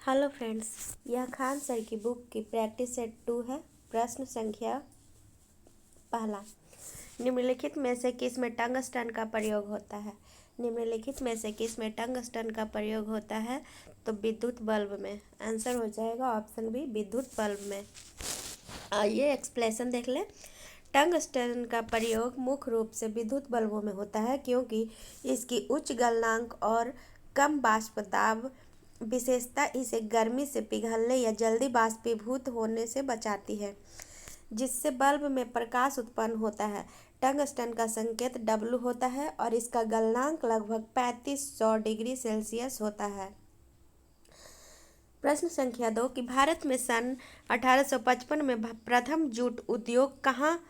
Hello friends, यह Khan sir की book की प्रैक्टिस सेट 2 है। प्रश्न संख्या पहला, निम्नलिखित में से किस में टंगस्टन का प्रयोग होता है? निम्नलिखित में से किस में टंगस्टन का प्रयोग होता है? तो विद्युत बल्ब में। आंसर हो जाएगा ऑप्शन बी, विद्युत बल्ब में। आइए एक्सप्लेनेशन देख लें। टंगस्टन का प्रयोग मुख्य रूप से विद्युत बल्बों में होता है क्योंकि इसकी उच्च गलनांक और कम वाष्प दाब विशेषता इसे गर्मी से पिघलने या जल्दी बाष्पीभूत होने से बचाती है, जिससे बल्ब में प्रकाश उत्पन्न होता है। टंगस्टन का संकेत W होता है और इसका गलनांक लगभग 3500 डिग्री सेल्सियस होता है। प्रश्न संख्या 2 कि भारत में सन 1855 में प्रथम जूट उद्योग कहाँ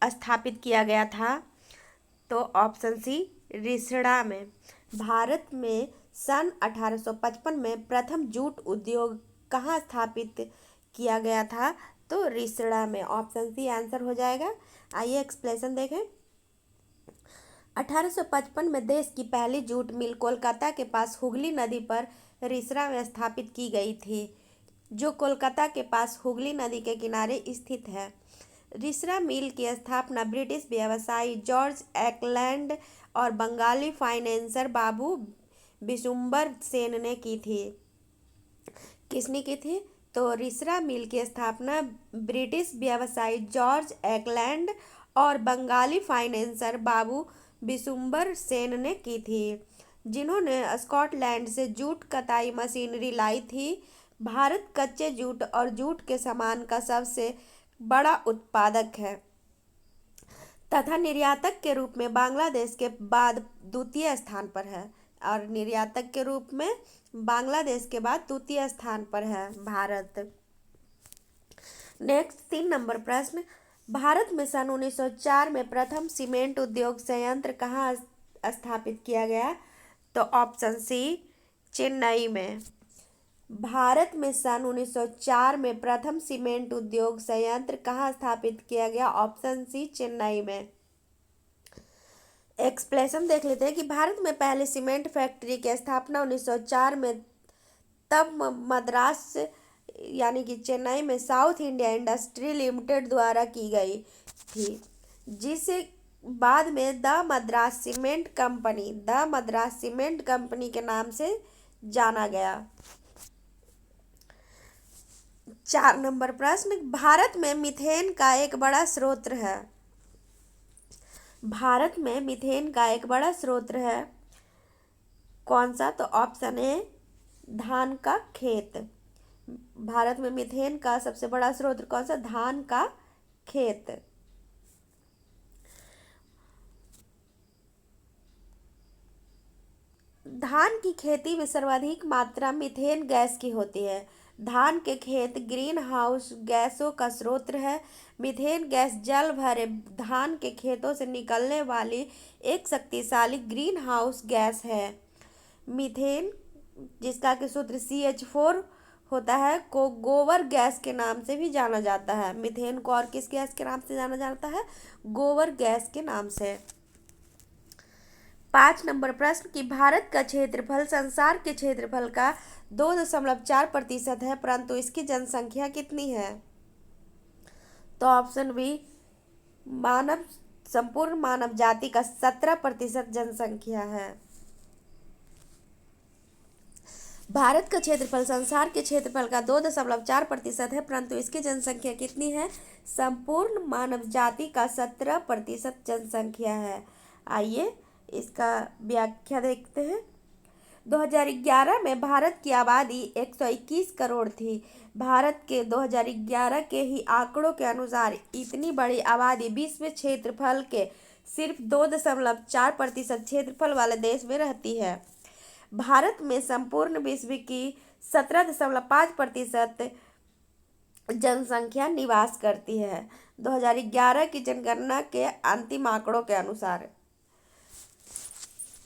स्थापित किया गया था? तो ऑप्शन सी, रिसड़ा में। भारत में सन 1855 में प्रथम जूट उद्योग कहाँ स्थापित किया गया था? तो रिसड़ा में। ऑप्शन सी आंसर हो जाएगा। आइए एक्सप्लेनेशन देखें। 1855 में देश की पहली जूट मिल कोलकाता के पास हुगली नदी पर रिसड़ा में स्थापित की गई थी, जो कोलकाता के पास हुगली नदी के किनारे स्थित है। रिसड़ा मिल की स्थापना ब्रिटिश व्यवसायी जॉर्ज एकलैंड और बंगाली फाइनेंसर बाबू बिशुम्बर सेन ने की थी। किसने की थी? तो रिसड़ा मिल की स्थापना ब्रिटिश व्यवसायी जॉर्ज एकलैंड और बंगाली फाइनेंसर बाबू बिशुम्बर सेन ने की थी, जिन्होंने स्कॉटलैंड से जूट कताई मशीनरी लाई थी। भारत कच्चे जूट और जूट के सामान का सबसे बड़ा उत्पादक है तथा निर्यातक के रूप में बांग्लादेश के बाद द्वितीय स्थान पर है। और निर्यातक के रूप में बांग्लादेश के बाद द्वितीय स्थान पर है भारत। नेक्स्ट 3 नंबर प्रश्न, भारत में सन 1904 में प्रथम सीमेंट उद्योग संयंत्र कहाँ स्थापित किया गया? तो ऑप्शन सी, चेन्नई में। भारत में सन 1904 में प्रथम सीमेंट उद्योग संयंत्र कहाँ स्थापित किया गया? ऑप्शन सी, चेन्नई में। एक्सप्लेनेशन देख लेते हैं कि भारत में पहले सीमेंट फैक्ट्री की स्थापना 1904 में तब मद्रास यानी कि चेन्नई में साउथ इंडिया इंडस्ट्री लिमिटेड द्वारा की गई थी, जिसे बाद में द मद्रास सीमेंट कंपनी के नाम से जाना गया। 4 नंबर प्रश्न, भारत में मीथेन का एक बड़ा स्रोत है। भारत में मीथेन का एक बड़ा स्रोत है, कौन सा? तो ऑप्शन ए, धान का खेत। भारत में मीथेन का सबसे बड़ा स्रोत कौन सा? धान का खेत। धान की खेती में सर्वाधिक मात्रा मीथेन गैस की होती है। धान के खेत ग्रीन हाउस गैसों का स्रोत है। मीथेन गैस जल भरे धान के खेतों से निकलने वाली एक शक्तिशाली ग्रीन हाउस गैस है। मीथेन, जिसका कि सूत्र CH4 होता है, को गोबर गैस के नाम से भी जाना जाता है। मीथेन को और किस गैस के नाम से जाना जाता है? गोबर गैस के नाम से। 5 नंबर प्रश्न कि भारत का क्षेत्रफल संसार के क्षेत्रफल का 2.4% है, परंतु इसकी जनसंख्या कितनी है? तो ऑप्शन बी, मानव संपूर्ण मानव जाति का 17% जनसंख्या है। भारत का क्षेत्रफल संसार के क्षेत्रफल का 2.4% है, परंतु इसकी जनसंख्या कितनी है? संपूर्ण मानव जाति का 17% जनसंख्या है। आइए इसका व्याख्या देखते हैं। 2011 में भारत की आबादी 121 करोड़ थी। भारत के 2011 के ही आंकड़ों के अनुसार इतनी बड़ी आबादी विश्व क्षेत्रफल के सिर्फ 2.4% क्षेत्रफल वाले देश में रहती है। भारत में संपूर्ण विश्व की 17.5% जनसंख्या निवास करती है, 2011 की जनगणना के अंतिम आंकड़ों के अनुसार।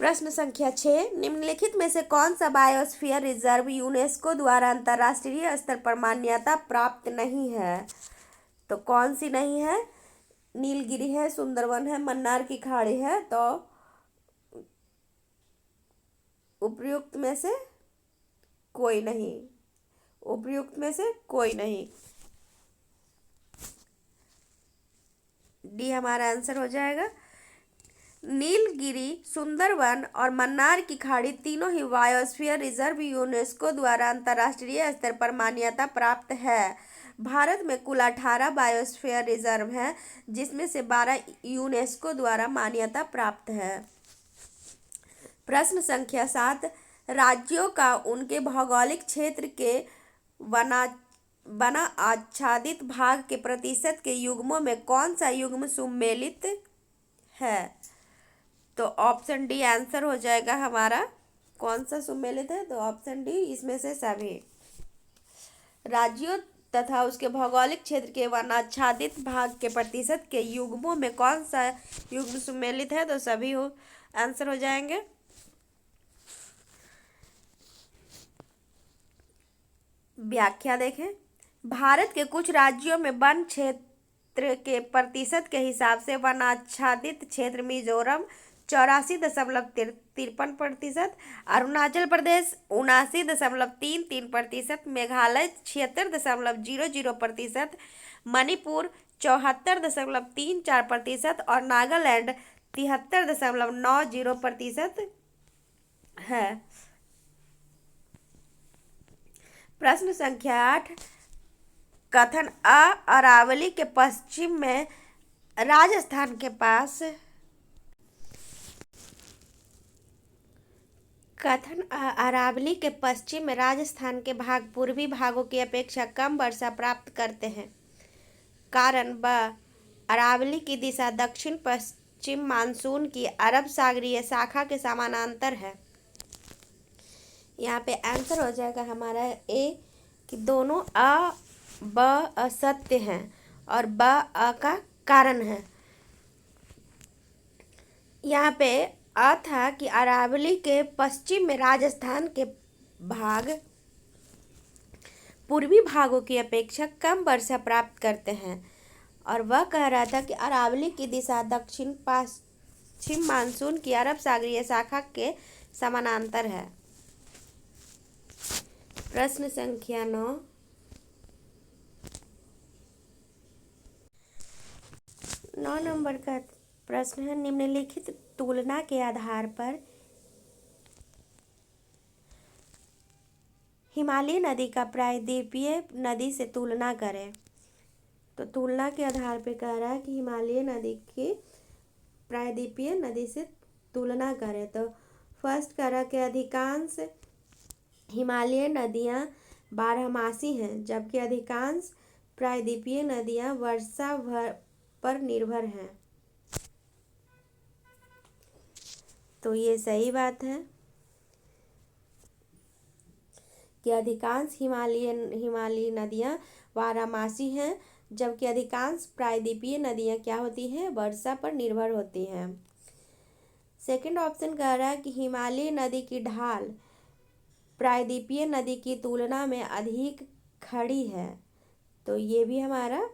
प्रश्न संख्या 6, निम्नलिखित में से कौन सा बायोस्फीयर रिजर्व यूनेस्को द्वारा अंतर्राष्ट्रीय स्तर पर मान्यता प्राप्त नहीं है? तो कौन सी नहीं है? नीलगिरी है, सुंदरवन है, मन्नार की खाड़ी है। तो उपयुक्त में से कोई नहीं। उपर्युक्त में से कोई नहीं। डी हमारा आंसर हो जाएगा। नीलगिरी, सुंदरवन और मन्नार की खाड़ी तीनों ही बायोस्फीयर रिजर्व यूनेस्को द्वारा अंतर्राष्ट्रीय स्तर पर मान्यता प्राप्त है। भारत में कुल 18 बायोस्फीयर रिजर्व हैं, जिसमें से 12 यूनेस्को द्वारा मान्यता प्राप्त है। प्रश्न संख्या 7, राज्यों का उनके भौगोलिक क्षेत्र के वना आच्छादित भाग के प्रतिशत के युग्मों में कौन सा युग्म सम्मिलित है? तो ऑप्शन डी आंसर हो जाएगा हमारा। कौन सा सम्मिलित है? तो ऑप्शन डी, इसमें से सभी राज्यों तथा उसके भौगोलिक क्षेत्र के वनाच्छादित भाग के प्रतिशत के युग्मों में कौन सा युग्म सम्मिलित है? तो सभी हो आंसर हो जाएंगे। व्याख्या देखें। भारत के कुछ राज्यों में वन क्षेत्र के प्रतिशत के हिसाब से वनाच्छादित क्षेत्र मिजोरम 84.53%, अरुणाचल प्रदेश 79.33%, मेघालय 76.00%, मणिपुर 74.34% और नागालैंड 73.90% है। प्रश्न संख्या 8, कथन अरावली के पश्चिम में राजस्थान के पास अरावली के पश्चिम में राजस्थान के भाग पूर्वी भागों की अपेक्षा कम वर्षा प्राप्त करते हैं। कारण ब, अरावली की दिशा दक्षिण पश्चिम मानसून की अरब सागरीय शाखा के समानांतर है। यहाँ पे आंसर हो जाएगा हमारा ए कि दोनों अ ब असत्य हैं और ब अ का कारण है। यहाँ पे अ था कि अरावली के पश्चिम में राजस्थान के भाग पूर्वी भागों की अपेक्षा कम वर्षा प्राप्त करते हैं, और वह कह रहा था कि अरावली की दिशा दक्षिण पश्चिम मानसून की अरब सागरीय शाखा के समानांतर है। प्रश्न संख्या 9, नंबर का प्रश्न है, निम्नलिखित तुलना के आधार पर हिमालय नदी का प्रायद्वीपीय नदी से तुलना करें। तो तुलना के आधार पर कह रहा है कि हिमालय नदी की प्रायद्वीपीय नदी से तुलना करें। तो फर्स्ट कह रहा है कि अधिकांश हिमालय नदियाँ बारहमासी हैं, जबकि अधिकांश प्रायद्वीपीय नदियाँ वर्षा पर निर्भर हैं। तो ये सही बात है कि अधिकांश हिमालयी नदियाँ बारहमासी हैं, जबकि अधिकांश प्रायद्वीपीय नदियाँ क्या होती हैं? वर्षा पर निर्भर होती हैं। सेकंड ऑप्शन कह रहा है कि हिमालय नदी की ढाल प्रायद्वीपीय नदी की तुलना में अधिक खड़ी है। तो ये भी हमारा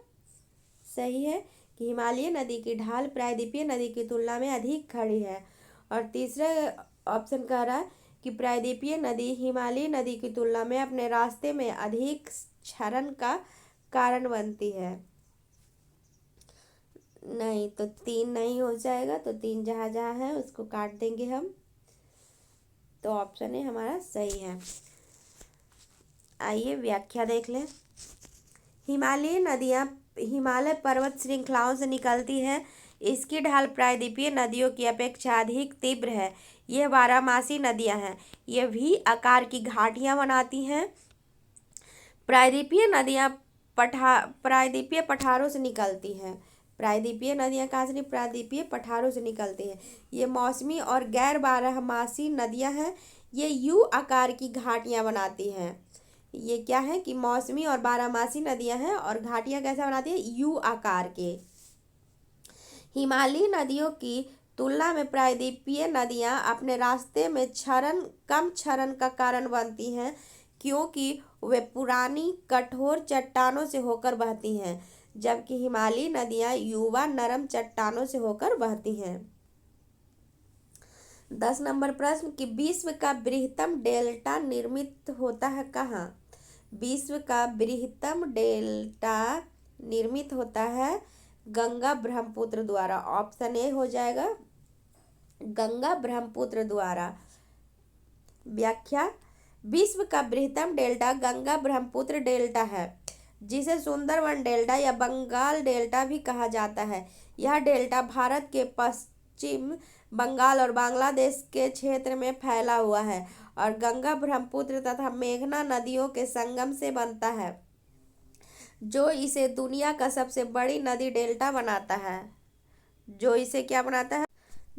सही है कि हिमालय नदी की ढाल प्रायद्वीपीय नदी की तुलना में अधिक खड़ी है। और तीसरा ऑप्शन कह रहा है कि प्रायद्वीपीय नदी हिमालय नदी की तुलना में अपने रास्ते में अधिक क्षरण का कारण बनती है। नहीं, तो 3 नहीं हो जाएगा। तो 3 जहाँ जहाँ है उसको काट देंगे हम। तो ऑप्शन ए हमारा सही है। आइए व्याख्या देख लें। हिमालयी नदियाँ हिमालय पर्वत श्रृंखलाओं से निकलती है। इसकी ढाल प्रायद्वीपीय नदियों की अपेक्षा अधिक तीव्र है। यह बारहमासी नदियाँ हैं। यह वी आकार की घाटियाँ बनाती हैं। प्रायद्वीपीय नदियाँ प्रायद्वीपीय पठारों से निकलती हैं। प्रायद्वीपीय नदियाँ कहाँ से? प्रायद्वीपीय पठारों से निकलती हैं। ये मौसमी और गैर बारहमासी नदियाँ हैं। ये यू आकार की घाटियाँ बनाती हैं। ये क्या है कि मौसमी और बारहमासी नदियाँ हैं और घाटियाँ कैसा बनाती है? यू आकार के। हिमालयी नदियों की तुलना में प्रायद्वीपीय नदियाँ अपने रास्ते में कम क्षरण का कारण बनती हैं, क्योंकि वे पुरानी कठोर चट्टानों से होकर बहती हैं, जबकि हिमालयी नदियाँ युवा नरम चट्टानों से होकर बहती हैं। 10 नंबर प्रश्न कि विश्व का बृहत्तम डेल्टा निर्मित होता है कहाँ। विश्व का बृहत्तम डेल्टा निर्मित होता है गंगा ब्रह्मपुत्र द्वारा। ऑप्शन ए हो जाएगा गंगा ब्रह्मपुत्र द्वारा। व्याख्या, विश्व का बृहत्तम डेल्टा गंगा ब्रह्मपुत्र डेल्टा है, जिसे सुंदरवन डेल्टा या बंगाल डेल्टा भी कहा जाता है। यह डेल्टा भारत के पश्चिम बंगाल और बांग्लादेश के क्षेत्र में फैला हुआ है और गंगा ब्रह्मपुत्र तथा मेघना नदियों के संगम से बनता है, जो इसे दुनिया का सबसे बड़ी नदी डेल्टा बनाता है। जो इसे क्या बनाता है?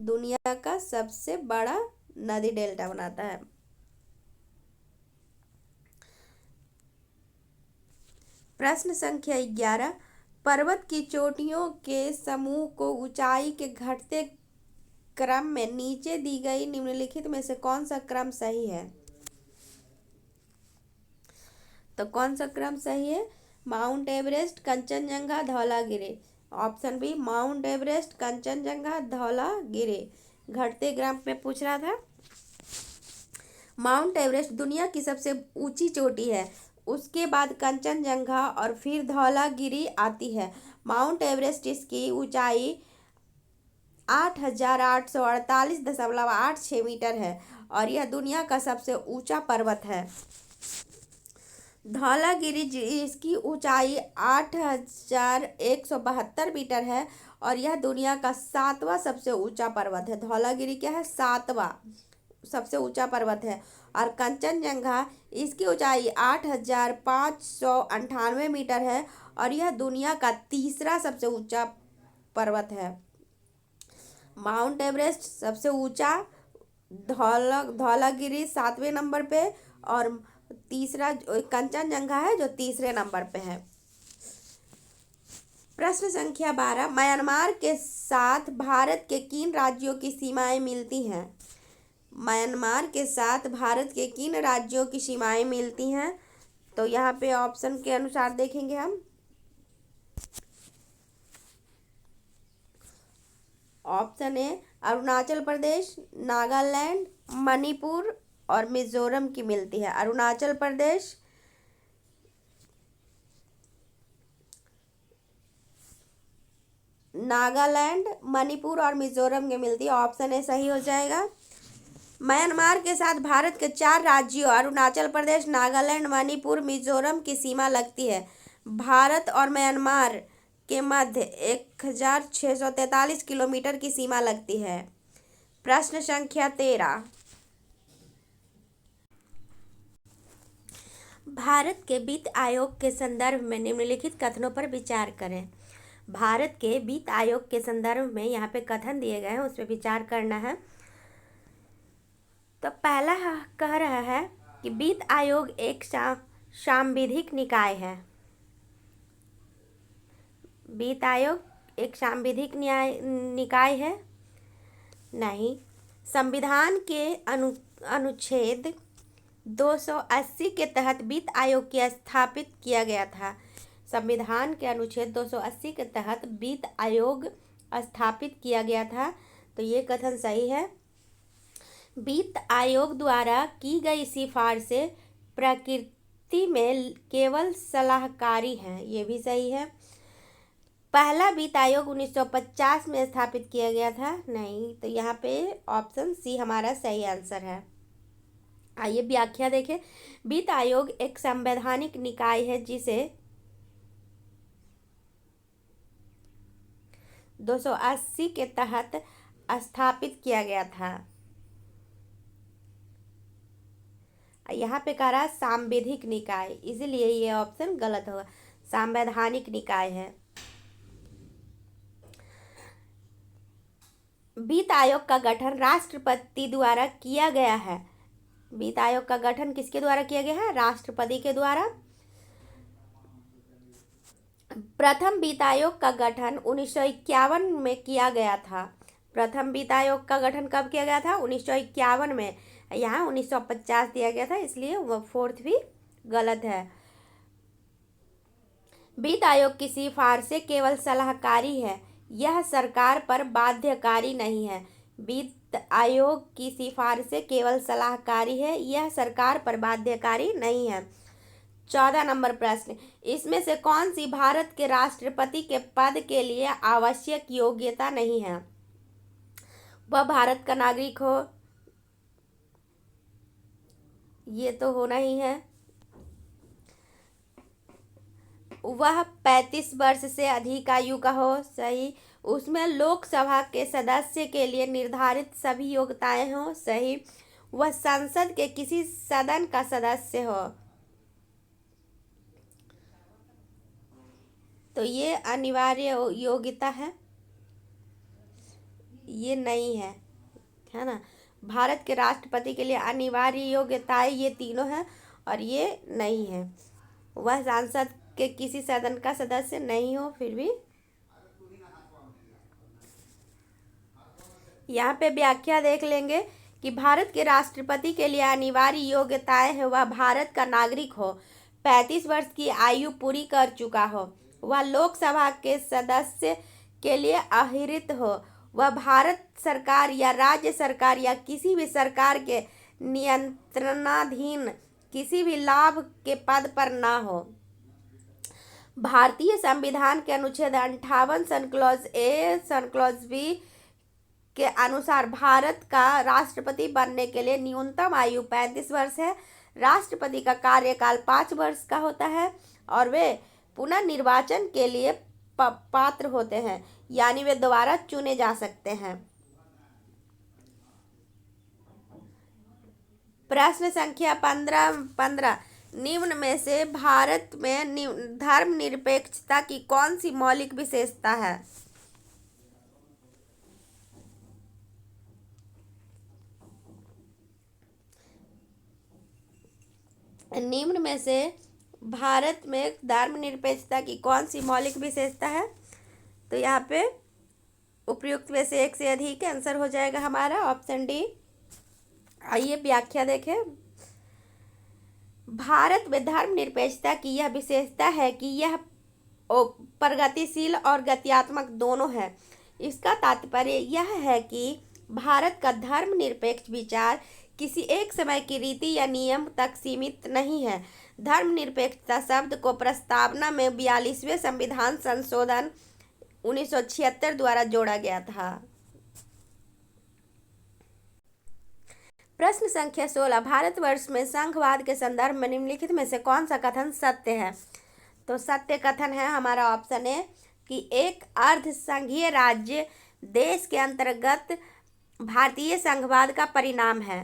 दुनिया का सबसे बड़ा नदी डेल्टा बनाता है। प्रश्न संख्या 11, पर्वत की चोटियों के समूह को ऊंचाई के घटते क्रम में नीचे दी गई निम्नलिखित में से कौन सा क्रम सही है। तो कौन सा क्रम सही है? Mount Everest, Kanchenjunga, Dhaulagiri. Option b Mount Everest, Kanchenjunga, Dhaulagiri. घटते क्रम में पूछ रहा था। माउंट एवरेस्ट दुनिया की सबसे ऊंची चोटी है, उसके बाद कंचनजंगा और फिर धौलागिरी आती है। माउंट एवरेस्ट इसकी ऊंचाई 8,848.86 मीटर है और यह दुनिया का सबसे ऊंचा पर्वत है। धौलागिरी इसकी ऊंचाई 8,172 मीटर है और यह दुनिया का 7वां सबसे ऊंचा पर्वत है। धौलागिरी क्या है? 7वां सबसे ऊंचा पर्वत है। और कंचनजंगा इसकी ऊंचाई 8,598 मीटर है और यह दुनिया का 3रा सबसे ऊंचा पर्वत है। माउंट एवरेस्ट सबसे ऊंचा, धौलागिरी 7वें नंबर पे और तीसरा कंचनजंगा है जो 3रे नंबर पे है। प्रश्न संख्या 12, म्यांमार के साथ भारत के किन राज्यों की सीमाएं मिलती हैं। म्यांमार के साथ भारत के किन राज्यों की सीमाएं मिलती हैं? तो यहाँ पे ऑप्शन के अनुसार देखेंगे हम। ऑप्शन ए अरुणाचल प्रदेश, नागालैंड, मणिपुर और मिजोरम की मिलती है। अरुणाचल प्रदेश, नागालैंड, मणिपुर और मिजोरम की मिलती है। ऑप्शन ए सही हो जाएगा। म्यांमार के साथ भारत के 4 राज्यों अरुणाचल प्रदेश, नागालैंड, मणिपुर, मिजोरम की सीमा लगती है। भारत और म्यांमार के मध्य 1,643 किलोमीटर की सीमा लगती है। प्रश्न संख्या 13, भारत के वित्त आयोग के संदर्भ में निम्नलिखित कथनों पर विचार करें। भारत के वित्त आयोग के संदर्भ में यहाँ पे कथन दिए गए हैं, उस पर विचार करना है। तो पहला कह रहा है कि वित्त आयोग एक सांविधिक निकाय है। वित्त आयोग एक सांविधिक निकाय है नहीं। संविधान के अनुच्छेद 280 के तहत वित्त आयोग की स्थापित किया गया था। संविधान के अनुच्छेद 280 के तहत वित्त आयोग स्थापित किया गया था। तो ये कथन सही है। वित्त आयोग द्वारा की गई सिफारिशें प्रकृति में केवल सलाहकारी हैं। ये भी सही है। पहला वित्त आयोग 1950 में स्थापित किया गया था नहीं। तो यहाँ पे ऑप्शन सी हमारा सही आंसर है। आइए व्याख्या देखें। वित्त आयोग एक संवैधानिक निकाय है जिसे 280 के तहत स्थापित किया गया था। यहाँ पे कह रहा है सांविधिक निकाय, इसलिए ये ऑप्शन गलत होगा। संवैधानिक निकाय है। वित्त आयोग का गठन राष्ट्रपति द्वारा किया गया है। वित्त आयोग का गठन किसके द्वारा किया गया है? राष्ट्रपति के द्वारा। प्रथम वित्त आयोग का गठन 1951 में किया गया था। प्रथम वित्त आयोग का गठन कब किया गया था? 1951 में। यहाँ 1950 दिया गया था, इसलिए वो 4th भी गलत है। वित्त आयोग की सिफारिशें केवल सलाहकारी है, यह सरकार पर बाध्यकारी नहीं है। वित्त आयोग की सिफारिशें केवल सलाहकारी है, यह सरकार पर बाध्यकारी नहीं है। 14 नंबर प्रश्न, इसमें से कौन सी भारत के राष्ट्रपति के पद के लिए आवश्यक योग्यता नहीं है? वह भारत का नागरिक हो, ये तो होना ही है। वह 35 वर्ष से अधिक आयु का हो, सही। उसमें लोकसभा के सदस्य के लिए निर्धारित सभी योग्यताएं हो, सही। वह संसद के किसी सदन का सदस्य हो, तो ये अनिवार्य योग्यता है, ये नहीं है, है ना। भारत के राष्ट्रपति के लिए अनिवार्य योग्यताएं ये तीनों हैं और ये नहीं है। वह सांसद के किसी सदन का सदस्य नहीं हो, फिर भी यहाँ पे व्याख्या देख लेंगे कि भारत के राष्ट्रपति के लिए अनिवार्य योग्यताएं हैं। वह भारत का नागरिक हो, 35 वर्ष की आयु पूरी कर चुका हो, वह लोकसभा के सदस्य के लिए अहरित हो, वह भारत सरकार या राज्य सरकार या किसी भी सरकार के नियंत्रणाधीन किसी भी लाभ के पद पर ना हो। भारतीय संविधान के अनुच्छेद 58 सनक्लॉज ए सनक्लॉज बी के अनुसार भारत का राष्ट्रपति बनने के लिए न्यूनतम आयु 35 वर्ष है। राष्ट्रपति का कार्यकाल 5 वर्ष का होता है और वे पुनर्निर्वाचन के लिए पात्र होते हैं, यानी वे दोबारा चुने जा सकते हैं। प्रश्न संख्या 15 निम्न में से भारत में धर्मनिरपेक्षता की कौन सी मौलिक विशेषता है? निम्न में से भारत में धर्मनिरपेक्षता की कौन सी मौलिक विशेषता है? तो यहाँ पे उपयुक्त में से एक से अधिक आंसर हो जाएगा हमारा ऑप्शन डी। आइए व्याख्या देखें। भारत में धर्मनिरपेक्षता की यह विशेषता है कि यह प्रगतिशील और गत्यात्मक दोनों है। इसका तात्पर्य यह है कि भारत का धर्मनिरपेक्ष विचार किसी एक समय की रीति या नियम तक सीमित नहीं है। धर्मनिरपेक्षता शब्द को प्रस्तावना में 42वें संविधान संशोधन 1976 द्वारा जोड़ा गया था। प्रश्न संख्या 16, भारतवर्ष में संघवाद के संदर्भ में निम्नलिखित में से कौन सा कथन सत्य है? तो सत्य कथन है हमारा ऑप्शन ए कि एक अर्ध संघीय राज्य देश के अंतर्गत भारतीय संघवाद का परिणाम है।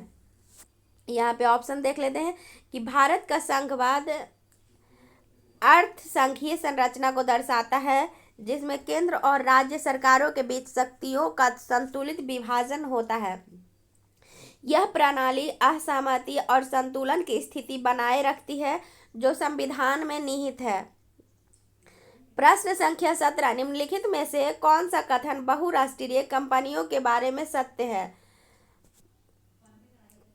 यहाँ पे ऑप्शन देख लेते हैं कि भारत का संघवाद अर्ध संघीय संरचना को दर्शाता है, जिसमें केंद्र और राज्य सरकारों के बीच शक्तियों का संतुलित विभाजन होता है। यह प्रणाली असहमति और संतुलन की स्थिति बनाए रखती है, जो संविधान में निहित है। प्रश्न संख्या 17, निम्नलिखित में से कौन सा कथन बहुराष्ट्रीय कंपनियों के बारे में सत्य है?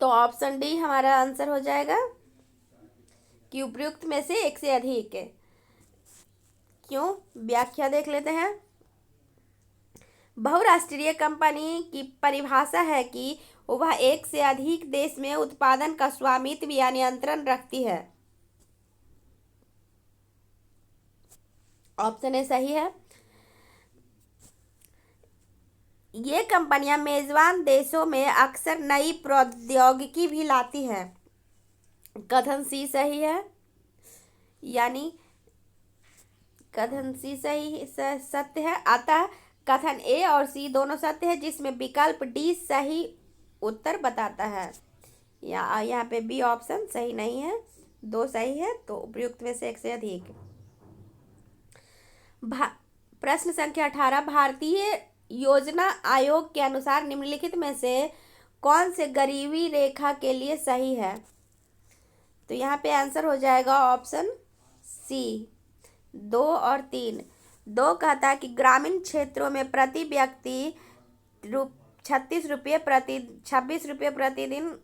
तो ऑप्शन डी हमारा आंसर हो जाएगा कि उपयुक्त में से एक से अधिक है। क्यों? व्याख्या देख लेते हैं। बहुराष्ट्रीय कंपनी की परिभाषा है कि वह एक से अधिक देश में उत्पादन का स्वामित्व या नियंत्रण रखती है। ऑप्शन ए सही है। ये कंपनियां मेजबान देशों में अक्सर नई प्रौद्योगिकी भी लाती हैं। कथन सी सही है, यानी कथन सी सही सत्य है। अतः कथन ए और सी दोनों सत्य है, जिसमें विकल्प डी सही उत्तर बताता है। यहाँ पे बी ऑप्शन सही नहीं है, 2 सही है, तो उपयुक्त में से एक से अधिक। प्रश्न संख्या 18, भारतीय योजना आयोग के अनुसार निम्नलिखित में से कौन से गरीबी रेखा के लिए सही है? तो यहाँ पे आंसर हो जाएगा ऑप्शन सी 2 और 3। 2 कहता है कि ग्रामीण क्षेत्रों में प्रति व्यक्ति 26 रुपये प्रतिदिन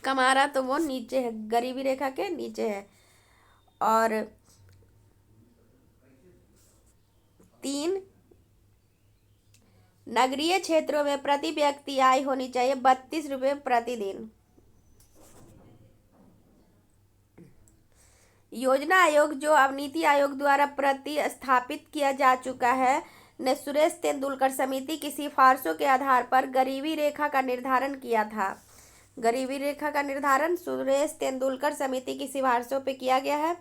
कमा रहा, तो वो नीचे है, गरीबी रेखा के नीचे है। और 3 नगरीय क्षेत्रों में प्रति व्यक्ति आय होनी चाहिए 32 रुपये प्रतिदिन। योजना आयोग, जो अब नीति आयोग द्वारा प्रतिस्थापित किया जा चुका है, ने सुरेश तेंदुलकर समिति की सिफारिशों के आधार पर गरीबी रेखा का निर्धारण किया था। गरीबी रेखा का निर्धारण सुरेश तेंदुलकर समिति की सिफारिशों पे किया गया है।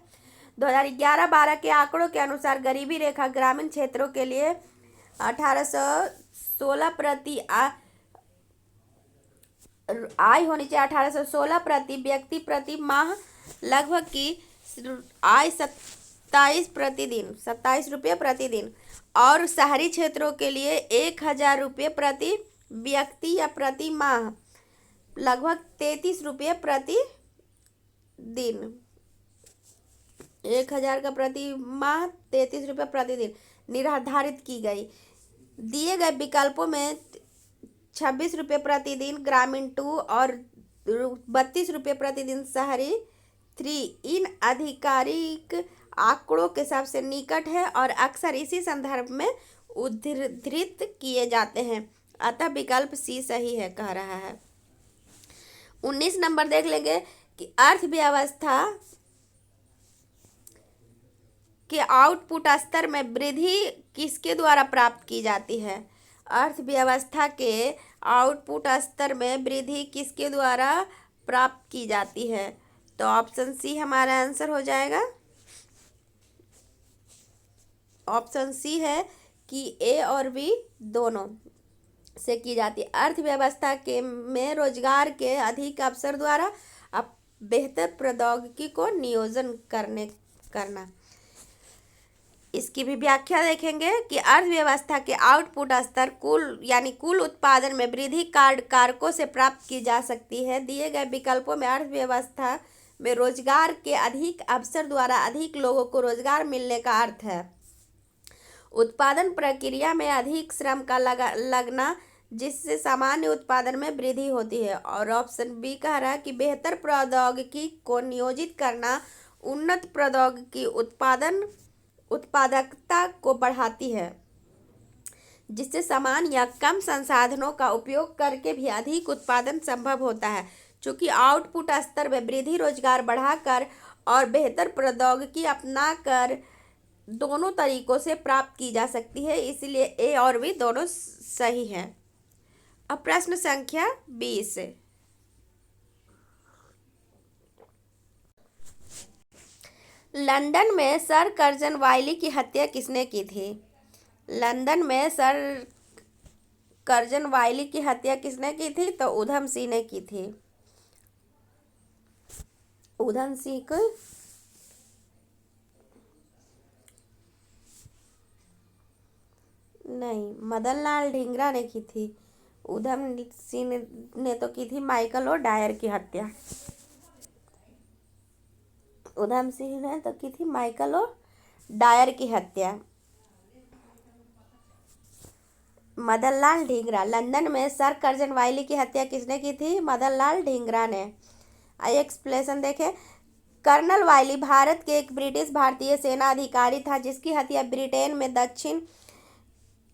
2011-12 के आंकड़ों के अनुसार गरीबी रेखा ग्रामीण क्षेत्रों के लिए 1816 प्रति आय होनी चाहिए, 1816 प्रति व्यक्ति प्रति माह, लगभग की आय 27 रुपये प्रतिदिन, और शहरी क्षेत्रों के लिए 1000 रुपये प्रति व्यक्ति या प्रति माह, लगभग 33 रुपये प्रतिदिन। 1000 का प्रति माह 33 रुपये प्रतिदिन निर्धारित की गई। दिए गए विकल्पों में 26 रुपये प्रतिदिन ग्रामीण 2 और 32 रुपये प्रतिदिन शहरी 3 इन आधिकारिक आंकड़ों के सबसे निकट है और अक्सर इसी संदर्भ में उद्धृत किए जाते हैं, अतः विकल्प सी सही है, कह रहा है। 19 नंबर देख लेंगे कि अर्थव्यवस्था के आउटपुट स्तर में वृद्धि किसके द्वारा प्राप्त की जाती है? अर्थव्यवस्था के आउटपुट स्तर में वृद्धि किसके द्वारा प्राप्त की जाती है? तो ऑप्शन सी हमारा आंसर हो जाएगा। ऑप्शन सी है कि ए और बी दोनों से की जाती है। अर्थव्यवस्था के में रोजगार के अधिक अवसर द्वारा अब बेहतर प्रौद्योगिकी को नियोजन करना। इसकी भी व्याख्या देखेंगे कि अर्थव्यवस्था के आउटपुट स्तर कुल उत्पादन में वृद्धि कारकों से प्राप्त की जा सकती है। दिए गए विकल्पों में अर्थव्यवस्था में रोजगार के अधिक अवसर द्वारा अधिक लोगों को रोजगार मिलने का अर्थ है उत्पादन प्रक्रिया में अधिक श्रम का लगना, जिससे सामान्य उत्पादन में वृद्धि होती है। और ऑप्शन बी कह रहा है कि बेहतर प्रौद्योगिकी को नियोजित करना, उन्नत प्रौद्योगिकी उत्पादकता को बढ़ाती है, जिससे समान या कम संसाधनों का उपयोग करके भी अधिक उत्पादन संभव होता है। चूंकि आउटपुट स्तर में वृद्धि रोजगार बढ़ाकर और बेहतर प्रौद्योगिकी अपनाकर दोनों तरीकों से प्राप्त की जा सकती है, इसलिए ए और बी दोनों सही है। अब प्रश्न संख्या 20। लंदन में सर कर्जन वाइली की हत्या किसने की थी? लंदन में सर कर्जन वाइली की हत्या किसने की थी? तो उधम सिंह ने की थी। उधम सिंह को नहीं, मदन लाल ढींगरा ने की थी। उधम सिंह ने तो की थी माइकल और डायर की हत्या। उधम सिंह ने तो की थी माइकल और डायर की हत्या। मदन लाल ढींगरा। लंदन में सर कर्जन वाइली की हत्या किसने की थी? मदन लाल ढींगरा ने। आइए एक्सप्लेनेशन देखें। कर्नल वाइली भारत के एक ब्रिटिश भारतीय सेना अधिकारी था, जिसकी हत्या ब्रिटेन में दक्षिण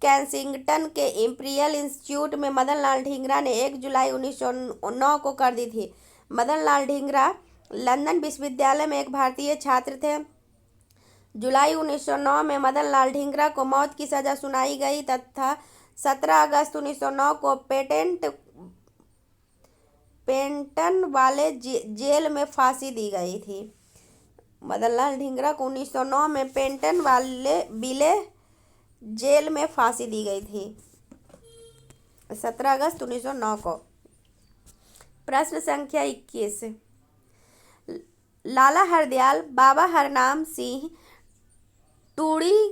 कैंसिंगटन के इंपीरियल इंस्टीट्यूट में मदन लाल ढींगरा ने 1 जुलाई 1909 को कर दी थी। मदन लाल ढींगरा लंदन विश्वविद्यालय में एक भारतीय छात्र थे। जुलाई 1909 में मदन लाल ढींगरा को मौत की सजा सुनाई गई तथा 17 अगस्त 1909 को पेंटन वाले जेल में फांसी दी गई थी। मदन लाल ढींगरा को 1909 में पेंटन वाले जेल में फांसी दी गई थी 17 अगस्त 1909 को। प्रश्न संख्या 21। लाला हरदयाल, बाबा हरनाम सिंह, टूड़ी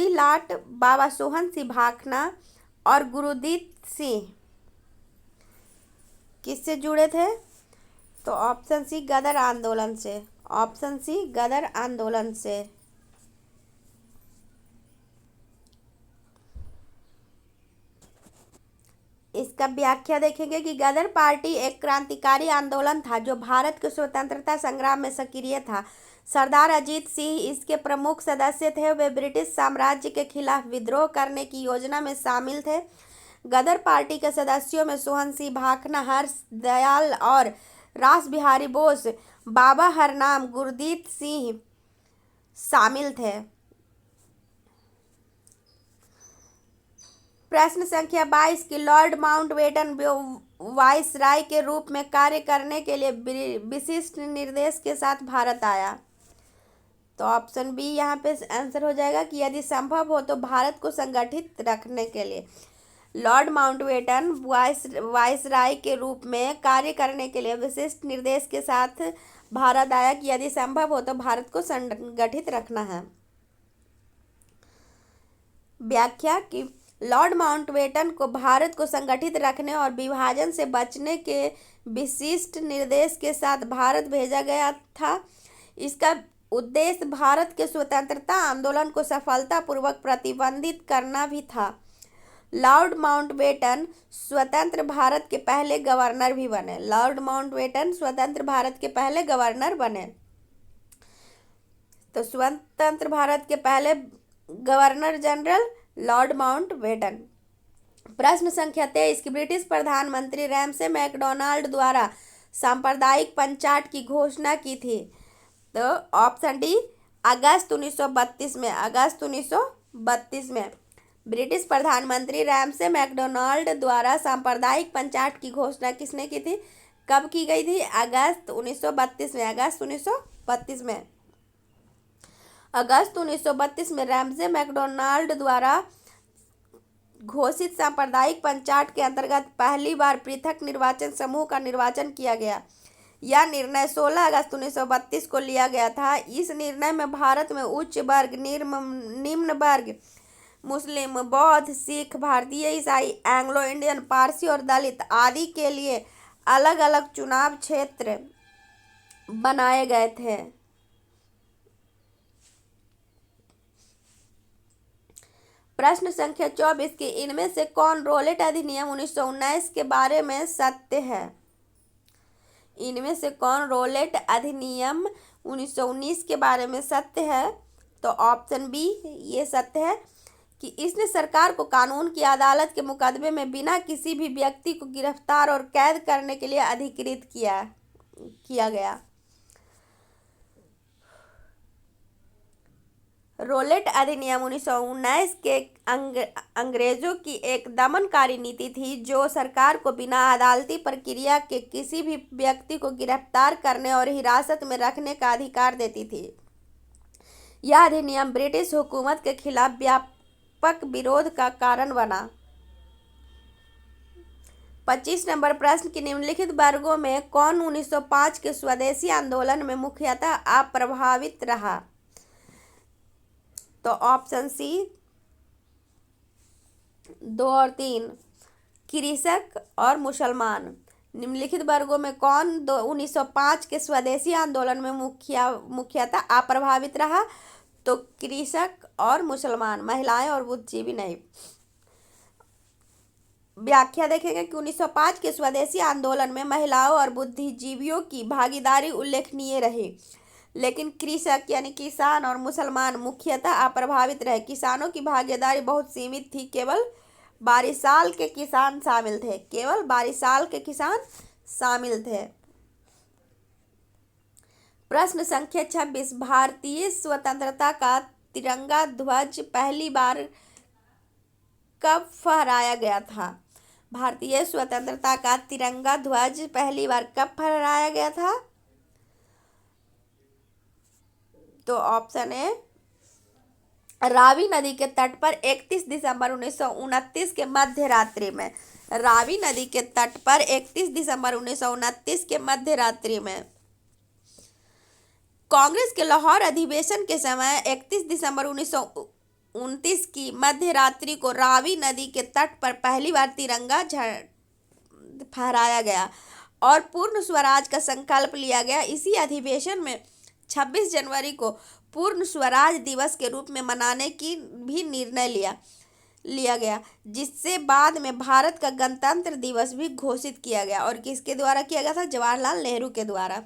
लाट, बाबा सोहन सिंह भाखना और गुरुदीत सिंह किससे जुड़े थे? तो ऑप्शन सी गदर आंदोलन से। ऑप्शन सी गदर आंदोलन से। इसका व्याख्या देखेंगे कि गदर पार्टी एक क्रांतिकारी आंदोलन था जो भारत के स्वतंत्रता संग्राम में सक्रिय था। सरदार अजीत सिंह इसके प्रमुख सदस्य थे। वे ब्रिटिश साम्राज्य के खिलाफ विद्रोह करने की योजना में शामिल थे। गदर पार्टी के सदस्यों में सोहन सिंह भाखना, हर्ष दयाल और रास बिहारी बोस, बाबा हरनाम, गुरदीप सिंह शामिल थे। प्रश्न संख्या 22 की लॉर्ड माउंटबेटन वाइसराय के रूप में कार्य करने के लिए विशिष्ट निर्देश के साथ भारत आया। तो ऑप्शन बी यहाँ पे आंसर हो जाएगा कि यदि संभव हो तो भारत को संगठित रखने के लिए। लॉर्ड माउंटबेटन वाइसराय के रूप में कार्य करने के लिए विशिष्ट निर्देश के साथ भारत आया कि यदि संभव हो तो भारत को संगठित रखना है। व्याख्या की लॉर्ड माउंटबेटन को भारत को संगठित रखने और विभाजन से बचने के विशिष्ट निर्देश के साथ भारत भेजा गया था। इसका उद्देश्य भारत के स्वतंत्रता आंदोलन को सफलतापूर्वक प्रतिबंधित करना भी था। लॉर्ड माउंटबेटन स्वतंत्र भारत के पहले गवर्नर भी बने। लॉर्ड माउंटबेटन स्वतंत्र भारत के पहले गवर्नर बने। तो स्वतंत्र भारत के पहले गवर्नर जनरल लॉर्ड माउंटबेटन। प्रश्न संख्या 23 की ब्रिटिश प्रधानमंत्री रैमसे मैकडॉनल्ड द्वारा सांप्रदायिक पंचायत की घोषणा की थी। तो ऑप्शन डी अगस्त 1932 में। अगस्त 1932 में ब्रिटिश प्रधानमंत्री रैमसे मैकडॉनल्ड द्वारा सांप्रदायिक पंचायत की घोषणा किसने की थी? कब की गई थी? अगस्त 1932 में। अगस्त 1932 में। अगस्त 1932 में रैमसे मैकडॉनल्ड द्वारा घोषित सांप्रदायिक पंचायत के अंतर्गत पहली बार पृथक निर्वाचन समूह का निर्वाचन किया गया। यह निर्णय 16 अगस्त 1932 को लिया गया था। इस निर्णय में भारत में उच्च वर्ग, निम्न वर्ग, मुस्लिम, बौद्ध, सिख, भारतीय ईसाई, एंग्लो इंडियन, पारसी और दलित आदि के लिए अलग अलग चुनाव क्षेत्र बनाए गए थे। प्रश्न संख्या 24 की इनमें से कौन रोलेट अधिनियम 1919 के बारे में सत्य है? इनमें से कौन रोलेट अधिनियम 1919 के बारे में सत्य है? तो ऑप्शन बी ये सत्य है कि इसने सरकार को कानून की अदालत के मुकदमे में बिना किसी भी व्यक्ति को गिरफ्तार और कैद करने के लिए अधिकृत किया गया। रोलेट अधिनियम 1919 के अंग्रेजों की एक दमनकारी नीति थी जो सरकार को बिना अदालती प्रक्रिया के किसी भी व्यक्ति को गिरफ्तार करने और हिरासत में रखने का अधिकार देती थी। यह अधिनियम ब्रिटिश हुकूमत के खिलाफ व्यापक विरोध का कारण बना। 25 नंबर प्रश्न की निम्नलिखित वर्गों में कौन 1905 के स्वदेशी आंदोलन में मुख्यतः अप्रभावित रहा? तो ऑप्शन सी 2 और 3 कृषक और मुसलमान। निम्नलिखित वर्गों में कौन 1905 के स्वदेशी आंदोलन में मुख्यतः अप्रभावित रहा? तो कृषक और मुसलमान, महिलाएं और बुद्धिजीवी नहीं। व्याख्या देखेंगे कि 1905 के स्वदेशी आंदोलन में महिलाओं और बुद्धिजीवियों की भागीदारी उल्लेखनीय रही, लेकिन कृषक यानी किसान और मुसलमान मुख्यतः अप्रभावित रहे। किसानों की भागीदारी बहुत सीमित थी। केवल 22 साल के किसान शामिल थे। केवल 22 साल के किसान शामिल थे। प्रश्न संख्या 26 भारतीय स्वतंत्रता का तिरंगा ध्वज पहली बार कब फहराया गया था? भारतीय स्वतंत्रता का तिरंगा ध्वज पहली बार कब फहराया गया था? तो ऑप्शन ए रावी नदी के तट पर 31 दिसंबर 1929 के मध्य रात्रि में। रावी नदी के तट पर 31 दिसंबर 1929 के मध्य रात्रि में। कांग्रेस के लाहौर अधिवेशन के समय 31 दिसंबर 1929 की मध्य रात्रि को रावी नदी के तट पर पहली बार तिरंगा फहराया गया और पूर्ण स्वराज का संकल्प लिया गया। इसी अधिवेशन में 26 जनवरी को पूर्ण स्वराज दिवस के रूप में मनाने की भी निर्णय लिया गया, जिससे बाद में भारत का गणतंत्र दिवस भी घोषित किया गया। और किसके द्वारा किया गया था? जवाहरलाल नेहरू के द्वारा।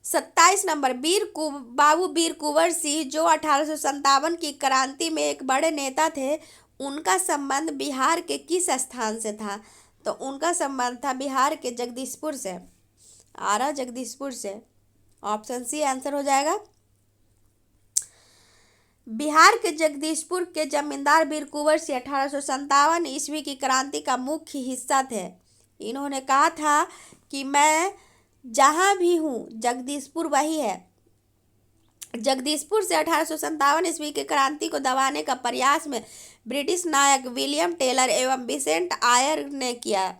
27 नंबर बाबू वीर कुंवर सिंह, जो 1857 की क्रांति में एक बड़े नेता थे, उनका संबंध बिहार के किस स्थान से था? तो उनका संबंध था बिहार के जगदीशपुर से, आरा जगदीशपुर से। ऑप्शन सी आंसर हो जाएगा। बिहार के जगदीशपुर के जमींदार वीर कुंवर सिंह 1857 ईस्वी की क्रांति का मुख्य हिस्सा थे। इन्होंने कहा था कि मैं जहाँ भी हूँ जगदीशपुर वही है। जगदीशपुर से 1857 ईस्वी की क्रांति को दबाने का प्रयास में ब्रिटिश नायक विलियम टेलर एवं विसेंट आयर ने किया।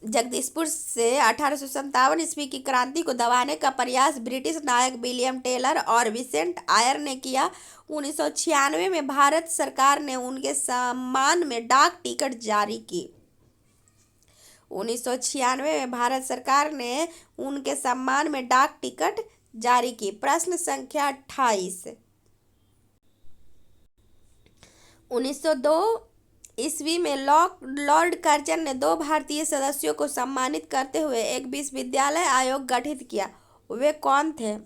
जगदीशपुर से 1857 ईस्वी की क्रांति को दबाने का प्रयास ब्रिटिश नायक विलियम टेलर और विसेंट आयर ने किया। 1996 में भारत सरकार ने उनके सम्मान में डाक टिकट जारी की। 1996 में भारत सरकार ने उनके सम्मान में डाक टिकट जारी की। प्रश्न संख्या 28। 1902 ईस्वी में लॉर्ड कर्जन ने 2 भारतीय सदस्यों को सम्मानित करते हुए एक विश्वविद्यालय आयोग गठित किया। वे कौन थे?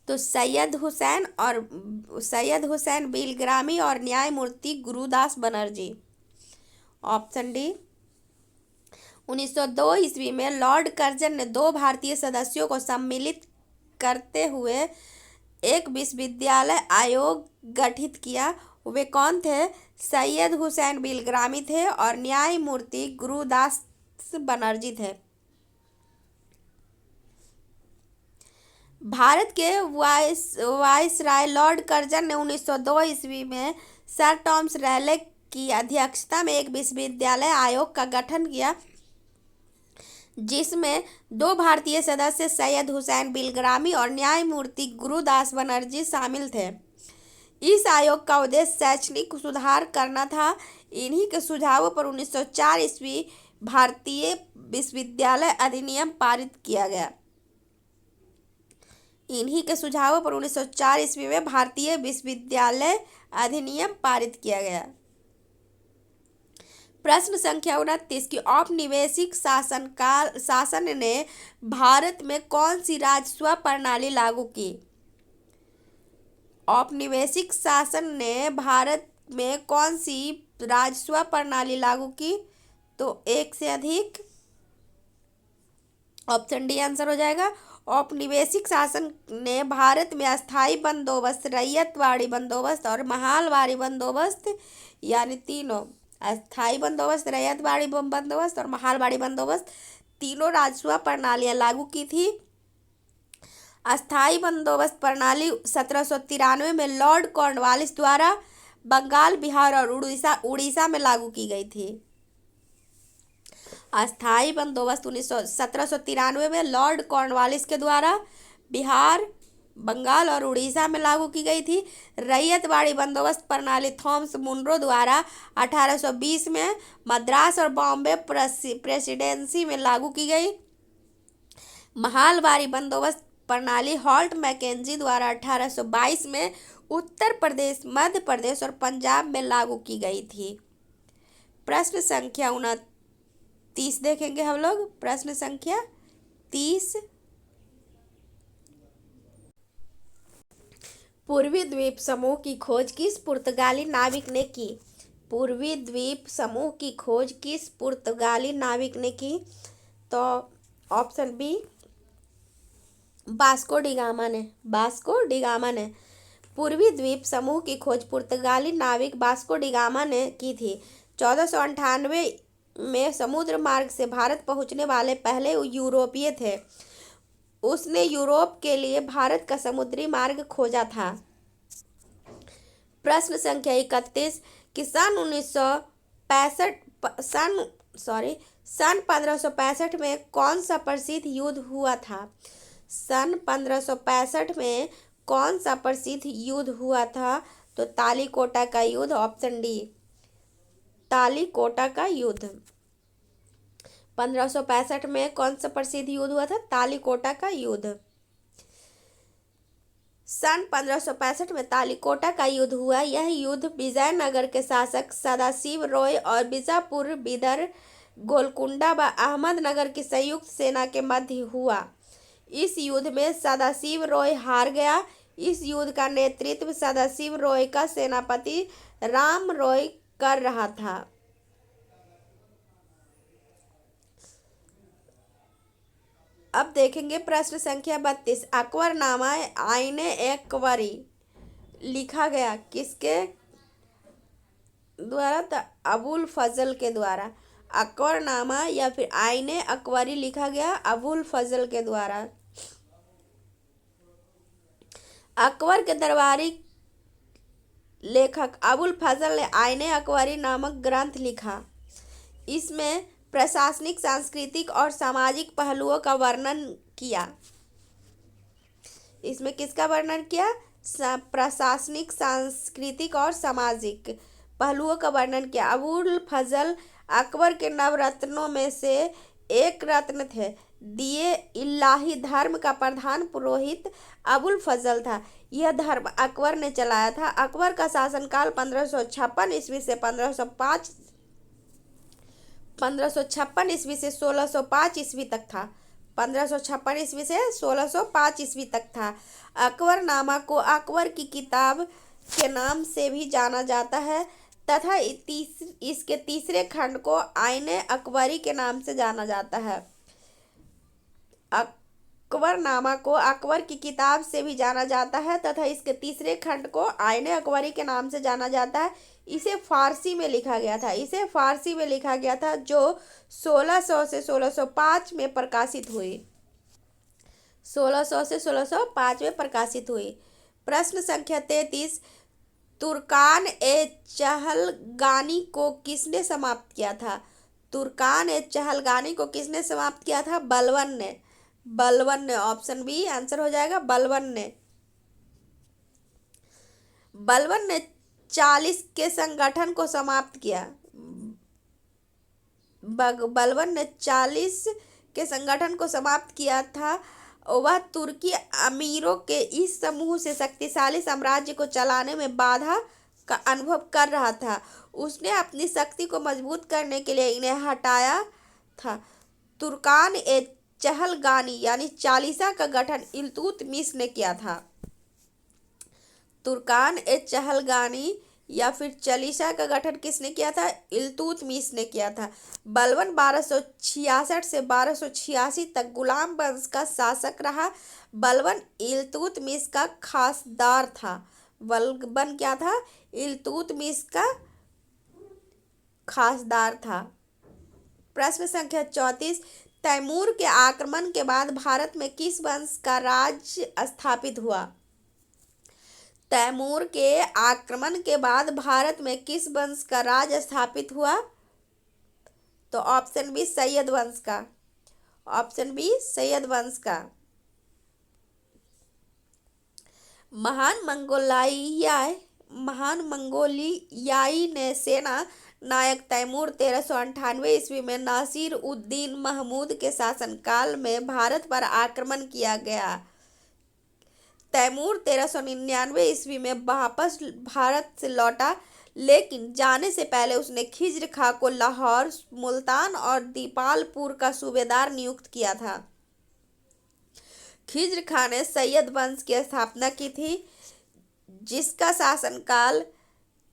तो सैयद हुसैन बिलग्रामी और न्यायमूर्ति गुरुदास बनर्जी। Option D. 1902 ईस्वी में लॉर्ड कर्जन ने 2 भारतीय सदस्यों को सम्मिलित करते हुए एक विश्वविद्यालय आयोग गठित किया। वे कौन थे? सैयद हुसैन बिलग्रामी थे और न्यायमूर्ति गुरुदास बनर्जी थे। भारत के वाइसराय लॉर्ड कर्जन ने 1902 ईस्वी में सर टॉमस रैले की अध्यक्षता में एक विश्वविद्यालय आयोग का गठन किया, जिसमें 2 भारतीय सदस्य सैयद हुसैन बिलग्रामी और न्यायमूर्ति गुरुदास बनर्जी शामिल थे। इस आयोग का उद्देश्य शैक्षणिक सुधार करना था। इन्हीं के सुझावों पर 1904 ईस्वी भारतीय विश्वविद्यालय अधिनियम पारित किया गया। इन्हीं के सुझावों पर 1904 ईस्वी में भारतीय विश्वविद्यालय अधिनियम पारित किया गया। प्रश्न संख्या 29 की औपनिवेशिक शासन ने भारत में कौन सी राजस्व प्रणाली लागू की? औपनिवेशिक शासन ने भारत में कौन सी राजस्व प्रणाली लागू की? तो एक से अधिक। ऑप्शन डी आंसर हो जाएगा। औपनिवेशिक शासन ने भारत में अस्थाई बंदोबस्त, रैयतवाड़ी बंदोबस्त और महालवाड़ी बंदोबस्त, यानी तीनों, अस्थाई बंदोबस्त, रैयतवाड़ी बंदोबस्त और महालवाड़ी बंदोबस्त, तीनों राजस्व प्रणालियां लागू की थी। अस्थाई बंदोबस्त प्रणाली 1793 में लॉर्ड कॉर्नवालिस द्वारा बंगाल, बिहार और उड़ीसा में लागू की गई थी। अस्थाई बंदोबस्त 1793 में लॉर्ड कॉर्नवालिस के द्वारा बिहार, बंगाल और उड़ीसा में लागू की गई थी। रैयतवाड़ी बंदोबस्त प्रणाली थॉमस मुनरो द्वारा 1820 में मद्रास और बॉम्बे प्रेसिडेंसी में लागू की गई। महालवाड़ी बंदोबस्त प्रणाली हॉल्ट मैकेंजी द्वारा 1822 में उत्तर प्रदेश, मध्य प्रदेश और पंजाब में लागू की गई थी। प्रश्न संख्या 29 देखेंगे हम लोग। प्रश्न संख्या 30। पूर्वी द्वीप समूह की खोज किस पुर्तगाली नाविक ने की? पूर्वी द्वीप समूह की खोज किस पुर्तगाली नाविक ने की? तो option b, Vasco da Gama ने पूर्वी द्वीप समूह की खोज पुर्तगाली नाविक वास्को डी गामा ने की थी। 1498 में समुद्र मार्ग से भारत पहुंचने वाले पहले यूरोपीय थे। उसने यूरोप के लिए भारत का समुद्री मार्ग खोजा था। प्रश्न संख्या 31 कि सन 1565 में कौन सा प्रसिद्ध युद्ध हुआ था? सन 1565 में कौन सा प्रसिद्ध युद्ध हुआ था? तो तालीकोटा का युद्ध। ऑप्शन डी, तालीकोटा का युद्ध। 1565 में कौन सा प्रसिद्ध युद्ध हुआ था? तालीकोटा का युद्ध। सन 1565 में तालीकोटा का युद्ध हुआ। यह युद्ध विजयनगर के शासक सदाशिव रॉय और बीजापुर बिदर गोलकुंडा व अहमदनगर की संयुक्त सेना के मध्य हुआ। इस युद्ध में सदाशिव रॉय हार गया। इस युद्ध का नेतृत्व सदाशिव रॉय का सेनापति राम रॉय कर रहा था। अब देखेंगे प्रश्न संख्या 32। अकबरनामा आईने अकबरी लिखा गया किसके द्वारा? तो अबुल फजल के द्वारा। अकबरनामा या फिर आईने अकबरी लिखा गया अबुल फजल के द्वारा। अकबर के दरबारी लेखक अबुल फजल ने आईने अकबरी नामक ग्रंथ लिखा। इसमें प्रशासनिक, सांस्कृतिक और सामाजिक पहलुओं का वर्णन किया। इसमें किसका वर्णन किया? प्रशासनिक, सांस्कृतिक और सामाजिक पहलुओं का वर्णन किया। अबुल फजल अकबर के नवरत्नों में से एक रत्न थे। दिए इलाही धर्म का प्रधान पुरोहित अबुल फजल था। यह धर्म अकबर ने चलाया था। अकबर का शासनकाल 1556 ईस्वी से 1556 ईस्वी से 1605 ईस्वी तक था। 1556 ईस्वी से 1605 ईस्वी तक था। अकबरनामा को अकबर की किताब के नाम से भी जाना जाता है तथा इसके तीसरे खंड को आईने अकबरी के नाम से जाना जाता है। अकबरनामा को अकबर की किताब से भी जाना जाता है तथा इसके तीसरे खंड को आईने अकबरी के नाम से जाना जाता है। इसे फारसी में लिखा गया था जो 1600 से 1605 में प्रकाशित हुई। 1600 से 1605 में प्रकाशित हुई। प्रश्न संख्या 33। तुर्कान ए चहलगानी को किसने समाप्त किया था? तुर्कान ए चहलगानी को किसने समाप्त किया था? बलबन ने। ऑप्शन बी आंसर हो जाएगा, बलबन ने 40 के संगठन को समाप्त किया। बलबन ने 40 के संगठन को समाप्त किया था। वह तुर्की अमीरों के इस समूह से शक्तिशाली साम्राज्य को चलाने में बाधा का अनुभव कर रहा था। उसने अपनी शक्ति को मजबूत करने के लिए इन्हें हटाया था। तुर्कान ए चहलगानी यानी चालीसा का गठन इल्तुतमिश ने किया था। तुर्कान ए चहलगानी या फिर चालीसा का गठन किसने किया था? इल्तुतमिश ने किया था। बलबन 1266 से 1286 तक गुलाम वंश का शासक रहा। बलबन इल्तुतमिश का खासदार था। बलबन क्या था? इल्तुतमिश का खासदार था। प्रश्न संख्या 34। तैमूर के आक्रमण के बाद भारत में किस वंश का राज्य स्थापित हुआ? तैमूर के आक्रमण के बाद भारत में किस वंश का राज स्थापित हुआ? तो ऑप्शन बी सैयद वंश का। महान मंगोलियाई ने सेना नायक तैमूर 1398 ईस्वी में नासिर उद्दीन महमूद के शासनकाल में भारत पर आक्रमण किया गया। तैमूर 1399 ईस्वी में वापस भारत से लौटा, लेकिन जाने से पहले उसने खिज्र खां को लाहौर, मुल्तान और दीपालपुर का सूबेदार नियुक्त किया था। खिज्र खां ने सैयद वंश की स्थापना की थी, जिसका शासनकाल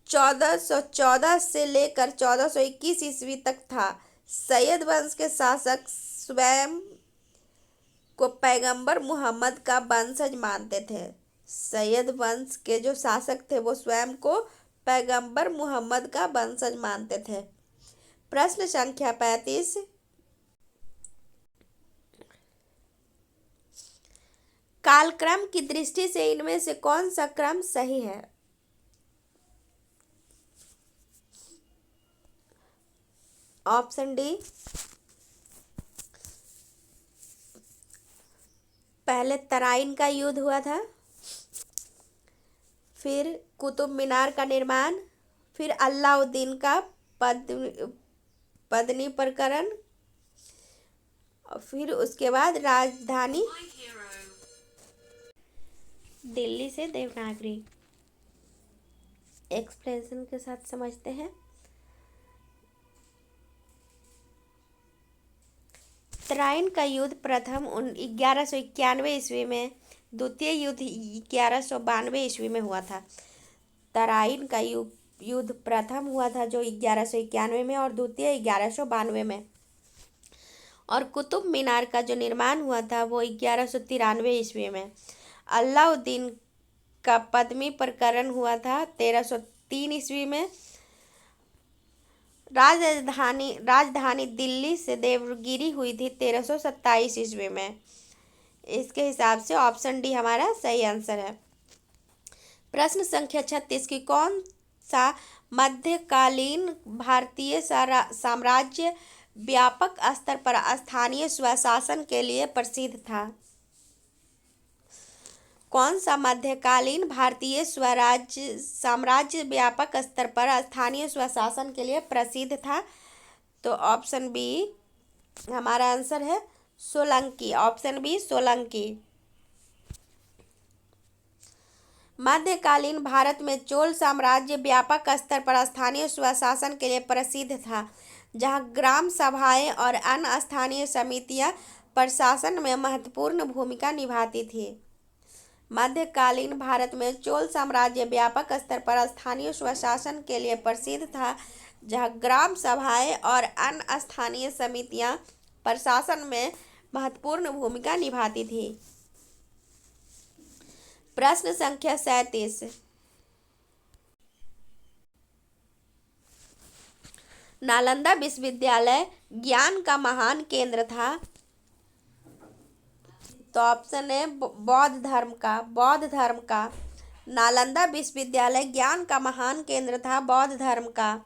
1414 से लेकर 1421 ईस्वी तक था। सैयद वंश के शासक स्वयं को पैगंबर मुहम्मद का वंशज मानते थे। सैयद वंश के जो शासक थे वो स्वयं को पैगंबर मुहम्मद का वंशज मानते थे। प्रश्न संख्या 35। कालक्रम की दृष्टि से इनमें से कौन सा क्रम सही है? Option D. पहले तराइन का युद्ध हुआ था, फिर कुतुब मीनार का निर्माण, फिर अलाउद्दीन का पद्मिनी प्रकरण, और फिर उसके बाद राजधानी दिल्ली से देवनागरी। एक्सप्लेनेशन के साथ समझते हैं। तराइन का युद्ध प्रथम 1191 ईस्वी में, द्वितीय युद्ध 1192 ईस्वी में हुआ था। तराइन का युद्ध प्रथम हुआ था जो 1191 में और द्वितीय 1192 में। और कुतुब मीनार का जो निर्माण हुआ था वो 1193 ईस्वी में। अलाउद्दीन का पद्मीकरण हुआ था 1303 ईस्वी में। राजधानी दिल्ली से देवगिरी हुई थी 1327 ईस्वी में। इसके हिसाब से ऑप्शन डी हमारा सही आंसर है। प्रश्न संख्या 36 की कौन सा मध्यकालीन भारतीय साम्राज्य व्यापक स्तर पर स्थानीय स्वशासन के लिए प्रसिद्ध था? कौन सा मध्यकालीन भारतीय साम्राज्य व्यापक स्तर पर स्थानीय स्वशासन के लिए प्रसिद्ध था? तो ऑप्शन बी हमारा आंसर है सोलंकी। Option B Solanki. मध्यकालीन भारत में चोल साम्राज्य व्यापक स्तर पर स्थानीय स्वशासन के लिए प्रसिद्ध था, जहां ग्राम सभाएं और अन्य स्थानीय समितियां प्रशासन में महत्वपूर्ण भूमिका निभाती थी। मध्यकालीन भारत में चोल साम्राज्य व्यापक स्तर पर स्थानीय स्वशासन के लिए प्रसिद्ध था, जहां ग्राम सभाएं और अन्य स्थानीय समितियां प्रशासन में महत्वपूर्ण भूमिका निभाती थी। प्रश्न संख्या 37। नालंदा विश्वविद्यालय ज्ञान का महान केंद्र था? तो ऑप्शन है बौद्ध धर्म का। नालंदा विश्वविद्यालय ज्ञान का महान केंद्र था बौद्ध धर्म का।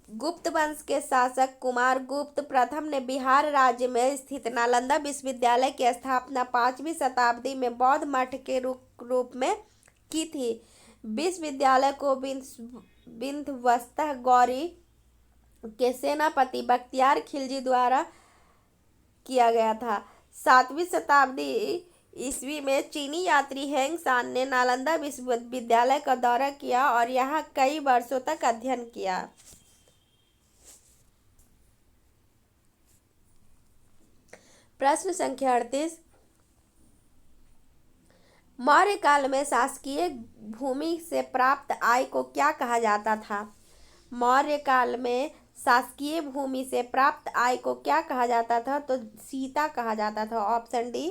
गुप्त वंश के शासक कुमारगुप्त प्रथम ने बिहार राज्य में स्थित नालंदा विश्वविद्यालय की स्थापना 5वीं शताब्दी में बौद्ध मठ के रूप में की थी। विश्वविद्यालय को विंध्यवस्त्र गौरी के सेनापति बख्तियार खिलजी द्वारा किया गया था। 7वीं शताब्दी ईस्वी में चीनी यात्री हेंग सांग ने नालंदा विश्वविद्यालय का दौरा किया और यहाँ कई वर्षों तक अध्ययन किया। प्रश्न संख्या 38। मौर्य काल में शासकीय भूमि से प्राप्त आय को क्या कहा जाता था? मौर्य काल में शासकीय भूमि से प्राप्त आय को क्या कहा जाता था? तो सीता कहा जाता था। ऑप्शन डी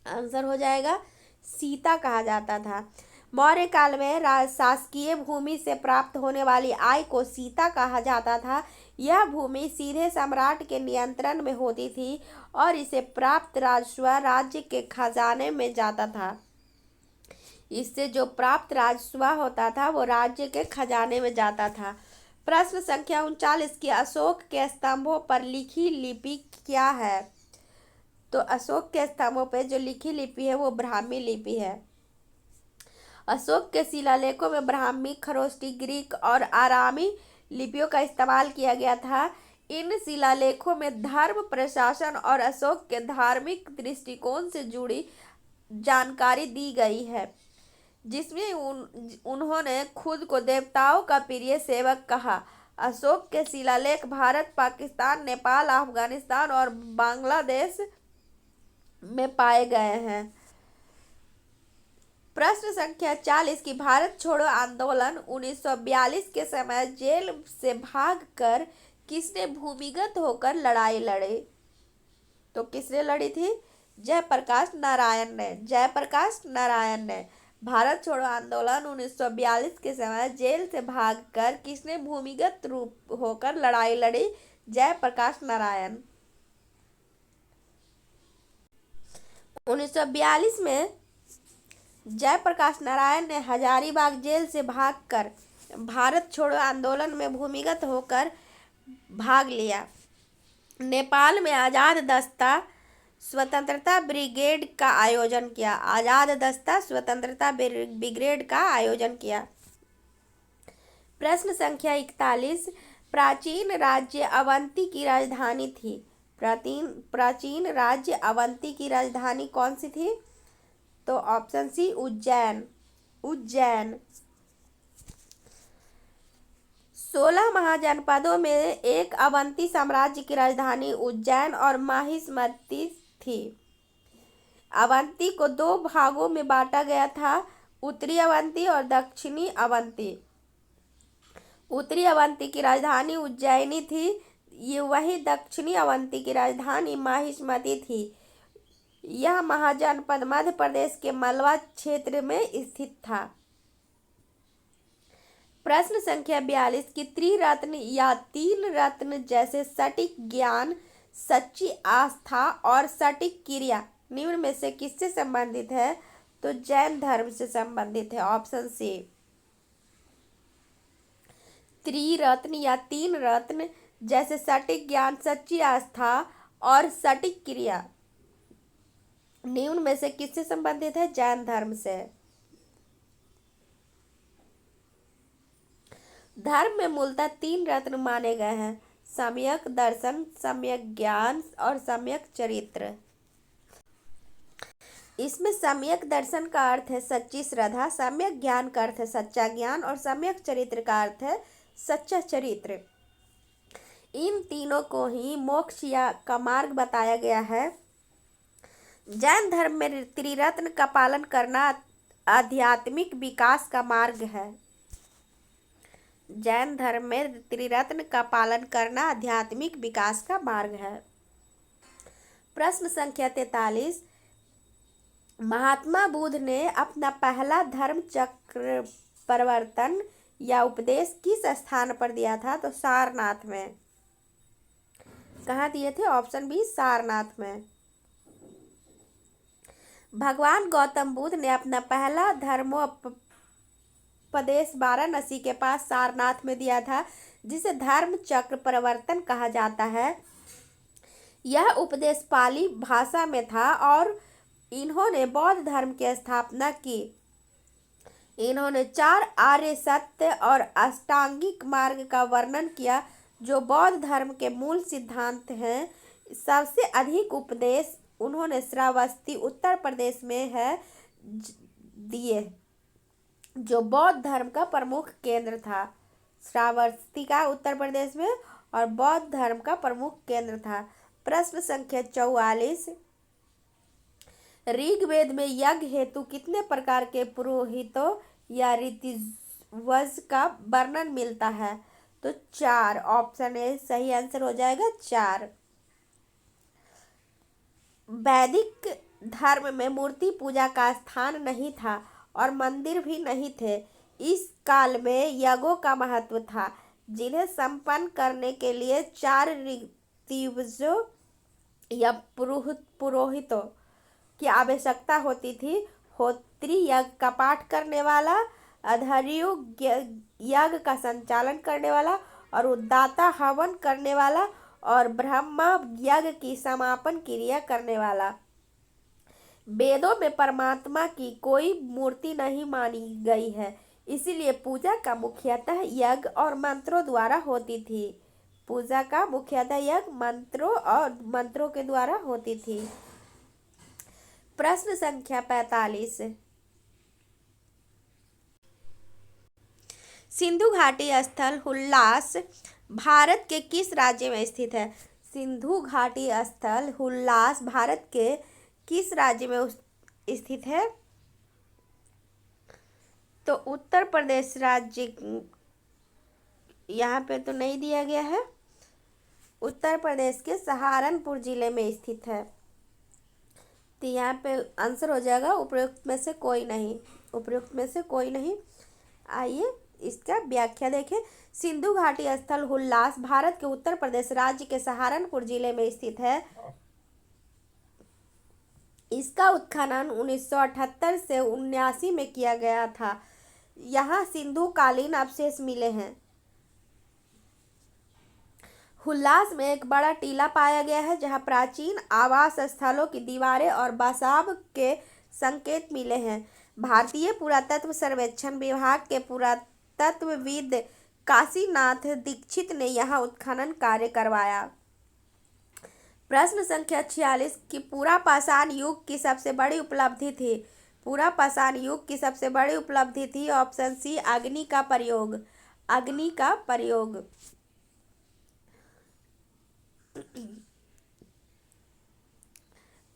आंसर हो जाएगा, सीता कहा जाता था। मौर्य काल में शासकीय भूमि से प्राप्त होने वाली आय को सीता कहा जाता था। यह भूमि सीधे सम्राट के नियंत्रण में होती थी और इसे प्राप्त राजस्व राज्य के खजाने में जाता था। इससे जो प्राप्त राजस्व होता था वो राज्य के खजाने में जाता था। प्रश्न संख्या 39 की अशोक के स्तंभों पर लिखी लिपि क्या है? तो अशोक के स्तंभों पर जो लिखी लिपि है वो ब्राह्मी लिपि है। अशोक के शिलालेखों में ब्राह्मी, खरोष्टी, ग्रीक और आरामी लिपियों का इस्तेमाल किया गया था। इन शिलालेखों में धर्म, प्रशासन और अशोक के धार्मिक दृष्टिकोण से जुड़ी जानकारी दी गई है, जिसमें उन्होंने खुद को देवताओं का प्रिय सेवक कहा। अशोक के शिलालेख भारत, पाकिस्तान, नेपाल, अफगानिस्तान और बांग्लादेश में पाए गए हैं। प्रश्न संख्या 40 की भारत छोड़ो आंदोलन 1942 के समय जेल से भागकर किसने भूमिगत होकर लड़ाई लड़ी? तो किसने लड़ी थी? जयप्रकाश नारायण ने। जयप्रकाश नारायण ने भारत छोड़ो आंदोलन 1942 के समय जेल से भागकर किसने भूमिगत रूप होकर लड़ाई लड़ी? जयप्रकाश नारायण। 1942 में जयप्रकाश नारायण ने हजारीबाग जेल से भागकर भारत छोड़ो आंदोलन में भूमिगत होकर भाग लिया। नेपाल में आजाद दस्ता स्वतंत्रता ब्रिगेड का आयोजन किया। आजाद दस्ता स्वतंत्रता ब्रिगेड का आयोजन किया। प्रश्न संख्या 41 प्राचीन राज्य अवंती की राजधानी थी। प्राचीन राज्य अवंती की राजधानी कौन सी थी? तो ऑप्शन सी उज्जैन। उज्जैन। 16 महाजनपदों में एक अवंती साम्राज्य की राजधानी उज्जैन और माहिष्मती थी। अवंती को दो भागों में बांटा गया था, उत्तरी अवंती और दक्षिणी अवंती। उत्तरी अवंती की राजधानी उज्जैनी थी, ये वही दक्षिणी अवंती की राजधानी माहिष्मती थी। यह महाजनपद मध्य प्रदेश के मालवा क्षेत्र में स्थित था। प्रश्न संख्या 42 की त्रिरत्न या तीन रत्न जैसे सटीक ज्ञान, सच्ची आस्था और सटीक क्रिया निम्न में से किससे संबंधित है? तो जैन धर्म से संबंधित है, ऑप्शन सी। त्रिरत्न या तीन रत्न जैसे सटीक ज्ञान, सच्ची आस्था और सटीक क्रिया निम्न में से किससे संबंधित है? जैन धर्म से। धर्म में मूलतः तीन रत्न माने गए हैं, सम्यक दर्शन, सम्यक ज्ञान और सम्यक चरित्र। इसमें सम्यक दर्शन का अर्थ है सच्ची श्रद्धा, सम्यक ज्ञान का अर्थ है सच्चा ज्ञान और सम्यक चरित्र का अर्थ है सच्चा चरित्र। इन तीनों को ही मोक्ष या का मार्ग बताया गया है। जैन धर्म में त्रिरत्न का पालन करना आध्यात्मिक विकास का मार्ग है। जैन धर्म में त्रिरत्न का पालन करना आध्यात्मिक विकास का मार्ग है। प्रश्न संख्या 43 महात्मा बुद्ध ने अपना पहला धर्म चक्र प्रवर्तन या उपदेश किस स्थान पर दिया था? तो सारनाथ में। कहाँ दिए थे? ऑप्शन बी, सारनाथ में। भगवान गौतम बुद्ध ने अपना पहला धर्मोपदेश वाराणसी के पास सारनाथ में दिया था, जिसे धर्म चक्र प्रवर्तन कहा जाता है। यह उपदेश पाली भाषा में था और इन्होंने बौद्ध धर्म की स्थापना की। इन्होंने 4 आर्य सत्य और अष्टांगिक मार्ग का वर्णन किया, जो बौद्ध धर्म के मूल सिद्धांत हैं। सबसे अधिक उपदेश उन्होंने श्रावस्ती उत्तर प्रदेश में है दिए, जो बौद्ध धर्म का प्रमुख केंद्र था। श्रावस्ती का उत्तर प्रदेश में और बौद्ध धर्म का प्रमुख केंद्र था। प्रश्न संख्या 44 ऋग्वेद में यज्ञ हेतु कितने प्रकार के पुरोहितों या ऋत्विज का वर्णन मिलता है? तो 4। ऑप्शन ए सही आंसर हो जाएगा, 4। वैदिक धर्म में मूर्ति पूजा का स्थान नहीं था और मंदिर भी नहीं थे। इस काल में यज्ञों का महत्व था, जिन्हें संपन्न करने के लिए 4 ऋत्विजों या पुरोहितों की आवश्यकता होती थी। होत्री यज्ञ का पाठ करने वाला, अध्वर्यु यज्ञ का संचालन करने वाला और उद्दाता हवन करने वाला और ब्रह्मा यज्ञ की समापन क्रिया करने वाला। वेदों में परमात्मा की कोई मूर्ति नहीं मानी गई है, इसीलिए पूजा का मुख्यतः यज्ञ और मंत्रों द्वारा होती थी। पूजा का मुख्यतः यज्ञ मंत्रों के द्वारा होती थी। प्रश्न संख्या 45 सिंधु घाटी स्थल हुल्लास भारत के किस राज्य में स्थित है? सिंधु घाटी स्थल हुल्लास भारत के किस राज्य में स्थित है? तो उत्तर प्रदेश राज्य, यहाँ पे तो नहीं दिया गया है। उत्तर प्रदेश के सहारनपुर जिले में स्थित है। तो यहाँ पे आंसर हो जाएगा उपयुक्त में से कोई नहीं। उपयुक्त में से कोई नहीं। आइए इसका व्याख्या देखें। सिंधु घाटी स्थल हुल्लास भारत के उत्तर प्रदेश राज्य के सहारनपुर जिले में स्थित है। इसका उत्खनन 1978 से 79 में किया गया था। यहाँ सिंधु कालीन अवशेष मिले हैं। हुल्लास में एक बड़ा टीला पाया गया है, जहाँ प्राचीन आवास स्थलों की दीवारें और बसाव के संकेत मिले हैं। भारतीय पुरातत्व सर्वेक्षण विभाग के पुरातत्वविद काशीनाथ दीक्षित ने यहाँ उत्खनन कार्य करवाया। प्रश्न संख्या 46 की पूरा पाषाण युग की सबसे बड़ी उपलब्धि थी? पूरा पाषाण युग की सबसे बड़ी उपलब्धि थी ऑप्शन सी अग्नि का प्रयोग। अग्नि का प्रयोग।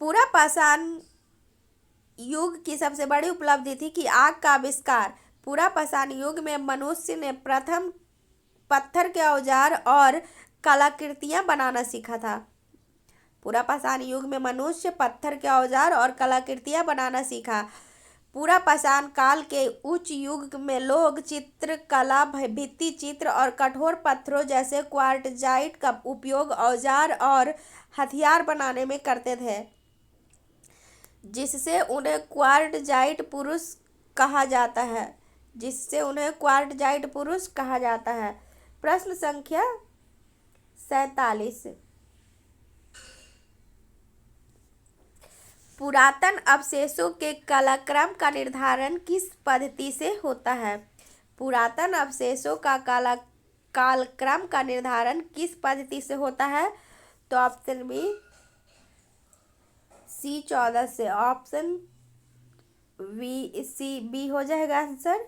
पूरा पाषाण युग की सबसे बड़ी उपलब्धि थी कि आग का आविष्कार। पूरा पाषाण युग में मनुष्य ने प्रथम पत्थर के औजार और कलाकृतियां बनाना सीखा था। पूरा पाषाण युग में मनुष्य पत्थर के औजार और कलाकृतियां बनाना सीखा। पूरा पाषाण काल के उच्च युग में लोग चित्रकला, भित्ति चित्र और कठोर पत्थरों जैसे क्वार्टजाइट का उपयोग औजार और हथियार बनाने में करते थे, जिससे उन्हें क्वार्टजाइट पुरुष कहा जाता है। प्रश्न संख्या 47। पुरातन अवशेषों के कालक्रम का निर्धारण किस पद्धति से होता है? पुरातन अवशेषों का कालक्रम का निर्धारण किस पद्धति से होता है? तो ऑप्शन बी C14 से। ऑप्शन बी हो जाएगा आंसर,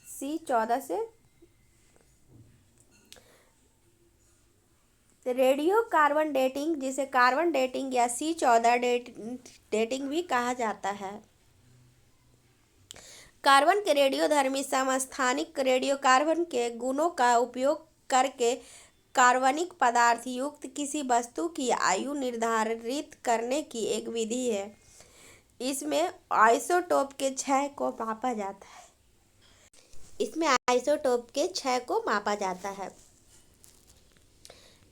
C14 से। रेडियो कार्बन डेटिंग, जिसे कार्बन डेटिंग या C14 डेटिंग भी कहा जाता है। कार्बन के रेडियोधर्मी समस्थानिक रेडियोकार्बन के गुणों का उपयोग करके कार्बनिक पदार्थ युक्त किसी वस्तु की आयु निर्धारित करने की एक विधि है। इसमें आइसोटोप के क्षय को मापा जाता है।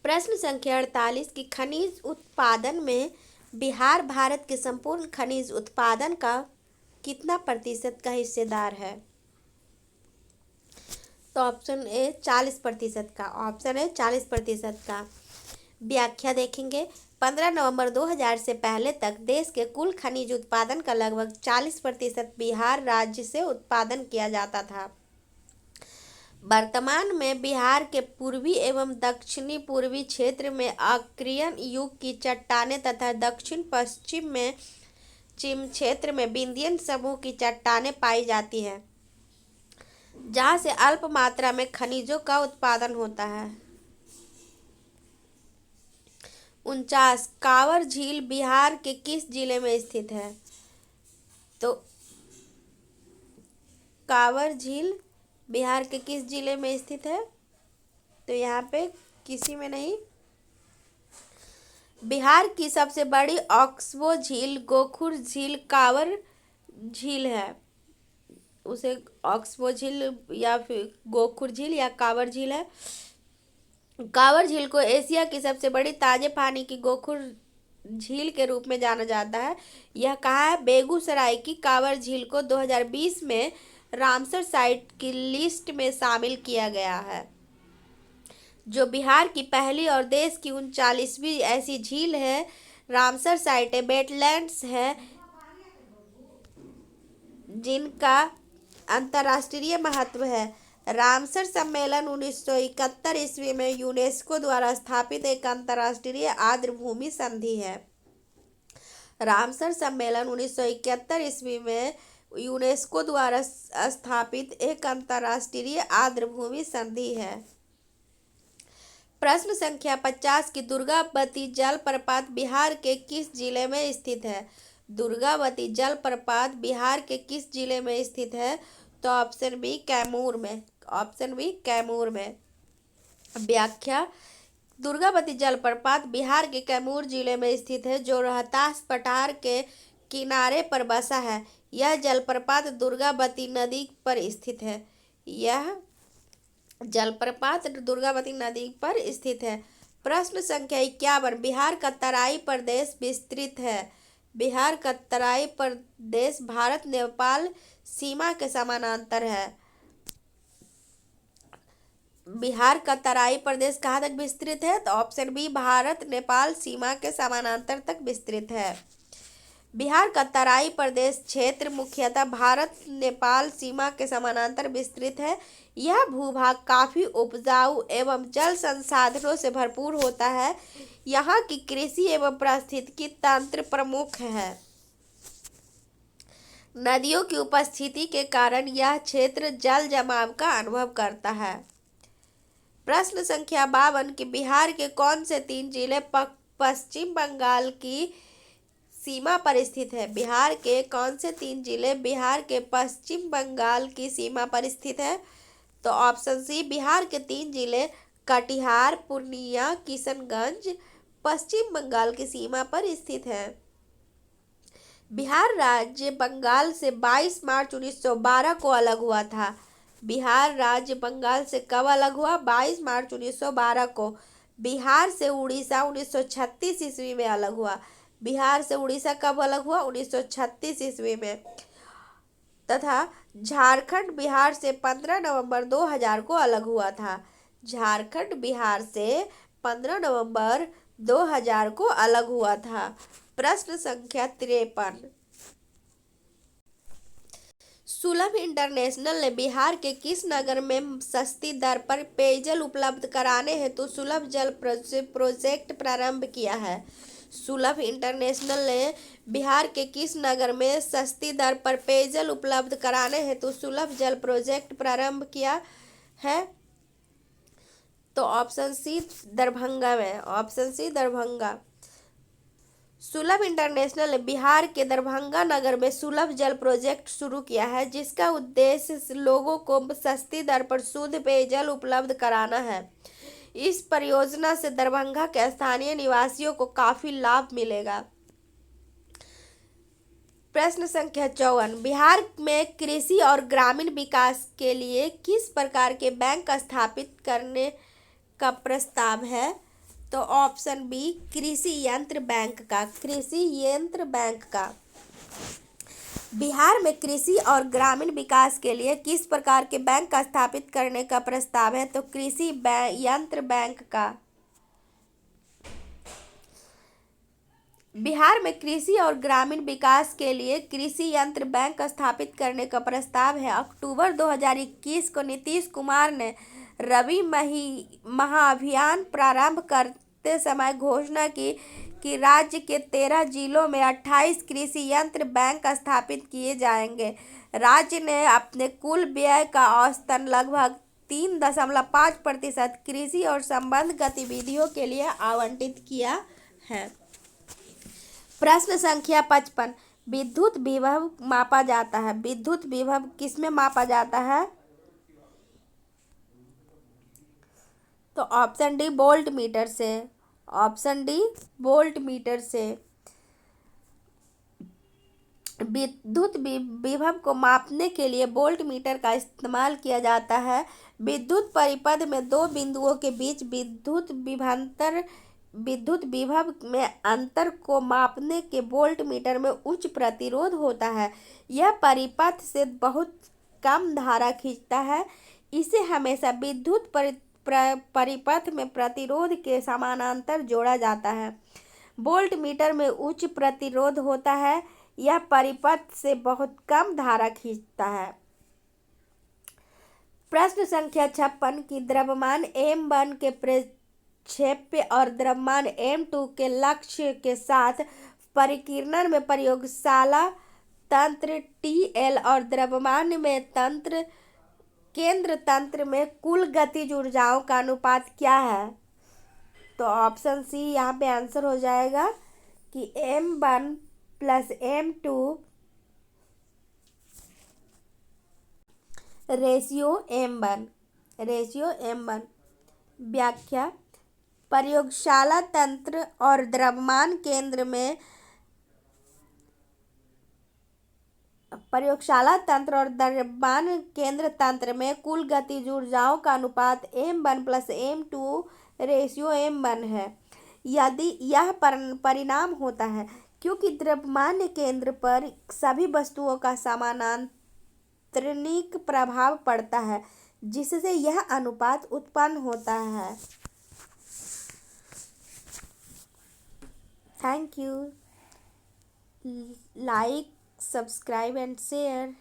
प्रश्न संख्या 48 की खनिज उत्पादन में बिहार भारत के संपूर्ण खनिज उत्पादन का कितना प्रतिशत का हिस्सेदार है? तो ऑप्शन ए 40% का। ऑप्शन ए 40% का। व्याख्या देखेंगे। 15 नवंबर 2000 से पहले तक देश के कुल खनिज उत्पादन का लगभग 40% बिहार राज्य से उत्पादन किया जाता था। वर्तमान में बिहार के पूर्वी एवं दक्षिणी पूर्वी क्षेत्र में आर्कियन युग की चट्टानें तथा दक्षिण पश्चिम क्षेत्र में विंध्यन समूह की चट्टानें पाई जाती हैं, जहाँ से अल्प मात्रा में खनिजों का उत्पादन होता है। 49 कांवर झील बिहार के किस जिले में स्थित है? तो कांवर झील बिहार के किस जिले में स्थित है? तो यहाँ पे किसी में नहीं। बिहार की सबसे बड़ी ऑक्सबो झील गोखुर झील कांवर झील है। उसे ऑक्सबो झील या फिर गोखुर झील या कांवर झील है। कांवर झील को एशिया की सबसे बड़ी ताजे पानी की गोखुर झील के रूप में जाना जाता है। यह कहाँ है? बेगूसराय की कांवर झील को 2020 में रामसर साइट की लिस्ट में शामिल किया गया है, जो बिहार की पहली और देश की 39वीं ऐसी झील है। रामसर साइट वेटलैंड्स है जिनका अंतर्राष्ट्रीय महत्व है। रामसर सम्मेलन 1971 ईस्वी में यूनेस्को द्वारा स्थापित एक अंतर्राष्ट्रीय आर्द्रभूमि संधि है। रामसर सम्मेलन 1971 ईस्वी में यूनेस्को द्वारा स्थापित एक अंतर्राष्ट्रीय आर्द्रभूमि संधि है। प्रश्न संख्या 50 की दुर्गावती जलप्रपात बिहार के किस जिले में स्थित है? दुर्गावती जलप्रपात बिहार के किस जिले में स्थित है? तो ऑप्शन बी कैमूर में। ऑप्शन बी कैमूर में। व्याख्या। दुर्गावती जलप्रपात बिहार के कैमूर जिले में स्थित है, जो रोहतास पठार के किनारे पर बसा है। यह जलप्रपात दुर्गावती नदी पर स्थित है। यह जलप्रपात दुर्गावती नदी पर स्थित है। प्रश्न संख्या 51 बिहार का तराई प्रदेश विस्तृत है। बिहार का तराई प्रदेश भारत नेपाल सीमा के समानांतर है। बिहार का तराई प्रदेश कहाँ तक विस्तृत है? तो ऑप्शन बी भारत नेपाल सीमा के समानांतर तक विस्तृत है। बिहार का तराई प्रदेश क्षेत्र मुख्यतः भारत नेपाल सीमा के समानांतर विस्तृत है। यह भूभाग काफी उपजाऊ एवं जल संसाधनों से भरपूर होता है। यहाँ की कृषि एवं पारिस्थितिकी तंत्र प्रमुख है। नदियों की उपस्थिति के कारण यह क्षेत्र जल जमाव का अनुभव करता है। प्रश्न संख्या 52 कि बिहार के कौन से 3 जिले पश्चिम बंगाल की सीमा पर स्थित है? बिहार के कौन से 3 जिले बिहार के पश्चिम बंगाल की सीमा पर स्थित है? तो ऑप्शन सी, बिहार के 3 जिले कटिहार, पूर्णिया, किशनगंज पश्चिम बंगाल की सीमा पर स्थित है। बिहार राज्य बंगाल से 22 मार्च 1912 को अलग हुआ था। बिहार राज्य बंगाल से कब अलग हुआ? 22 मार्च 1912 को। बिहार से उड़ीसा 1936 ईस्वी में अलग हुआ। बिहार से उड़ीसा कब अलग हुआ? 1936 ईस्वी में। तथा झारखंड बिहार से 15 नवंबर 2000 को अलग हुआ था। झारखंड बिहार से 15 नवंबर 2000 को अलग हुआ था। प्रश्न संख्या 53, सुलभ इंटरनेशनल ने बिहार के किस नगर में सस्ती दर पर पेयजल उपलब्ध कराने हेतु सुलभ जल प्रोजेक्ट प्रारंभ किया है? सुलभ इंटरनेशनल ने बिहार के किस नगर में सस्ती दर पर पेयजल उपलब्ध कराने हेतु सुलभ जल प्रोजेक्ट प्रारंभ किया है? तो ऑप्शन सी, दरभंगा में। Option c, Darbhanga. Sulabh International ने बिहार के दरभंगा नगर में सुलभ जल प्रोजेक्ट शुरू किया है, जिसका उद्देश्य लोगों को सस्ती दर पर शुद्ध पेयजल उपलब्ध कराना है। इस परियोजना से दरभंगा के स्थानीय निवासियों को काफी लाभ मिलेगा। प्रश्न संख्या 54, बिहार में कृषि और ग्रामीण विकास के लिए किस प्रकार के बैंक स्थापित करने का प्रस्ताव है? तो ऑप्शन बी, कृषि यंत्र बैंक का। कृषि यंत्र बैंक का। बिहार में कृषि और ग्रामीण विकास के लिए किस प्रकार के बैंक का स्थापित करने का प्रस्ताव है? तो कृषि यंत्र बैंक का। बिहार में कृषि और ग्रामीण विकास के लिए कृषि यंत्र बैंक स्थापित करने का प्रस्ताव है। अक्टूबर 2021 को नीतीश कुमार ने रबी महाअभियान प्रारंभ करते समय घोषणा की कि राज्य के 13 जिलों में 28 कृषि यंत्र बैंक स्थापित किए जाएंगे। राज्य ने अपने कुल व्यय का औसतन लगभग 3.5% कृषि और संबद्ध गतिविधियों के लिए आवंटित किया है। प्रश्न संख्या 55, विद्युत विभव मापा जाता है। विद्युत विभव किसमें मापा जाता है? तो ऑप्शन डी, वोल्ट मीटर से। ऑप्शन डी, वोल्ट मीटर से। विद्युत विभव को मापने के लिए वोल्ट मीटर का इस्तेमाल किया जाता है। विद्युत परिपथ में दो बिंदुओं के बीच विद्युत विभव में अंतर को मापने के वोल्ट मीटर में उच्च प्रतिरोध होता है। यह परिपथ से बहुत कम धारा खींचता है। इसे हमेशा विद्युत परिपथ में प्रतिरोध के समानांतर जोड़ा जाता है। वोल्ट मीटर में उच्च प्रतिरोध होता है। यह परिपथ से बहुत कम धारा खींचता है। प्रश्न संख्या 56 की द्रव्यमान m1 के प्रक्षेप्य और द्रव्यमान m2 के लक्ष्य के साथ परिकीर्णन में प्रयोगशाला तंत्र TL और द्रव्यमान में केंद्र तंत्र में कुल गतिज ऊर्जाओं का अनुपात क्या है? तो ऑप्शन सी यहाँ पे आंसर हो जाएगा कि m1 + m2 रेशियो m1। व्याख्या, प्रयोगशाला तंत्र और द्रव्यमान केंद्र तंत्र में कुल गतिज ऊर्जाओं का अनुपात m1 + m2 रेशियो m1 है। यदि यह परिणाम होता है क्योंकि द्रव्यमान केंद्र पर सभी वस्तुओं का समानांतरिक प्रभाव पड़ता है, जिससे यह अनुपात उत्पन्न होता है। Thank you. Like, subscribe and share.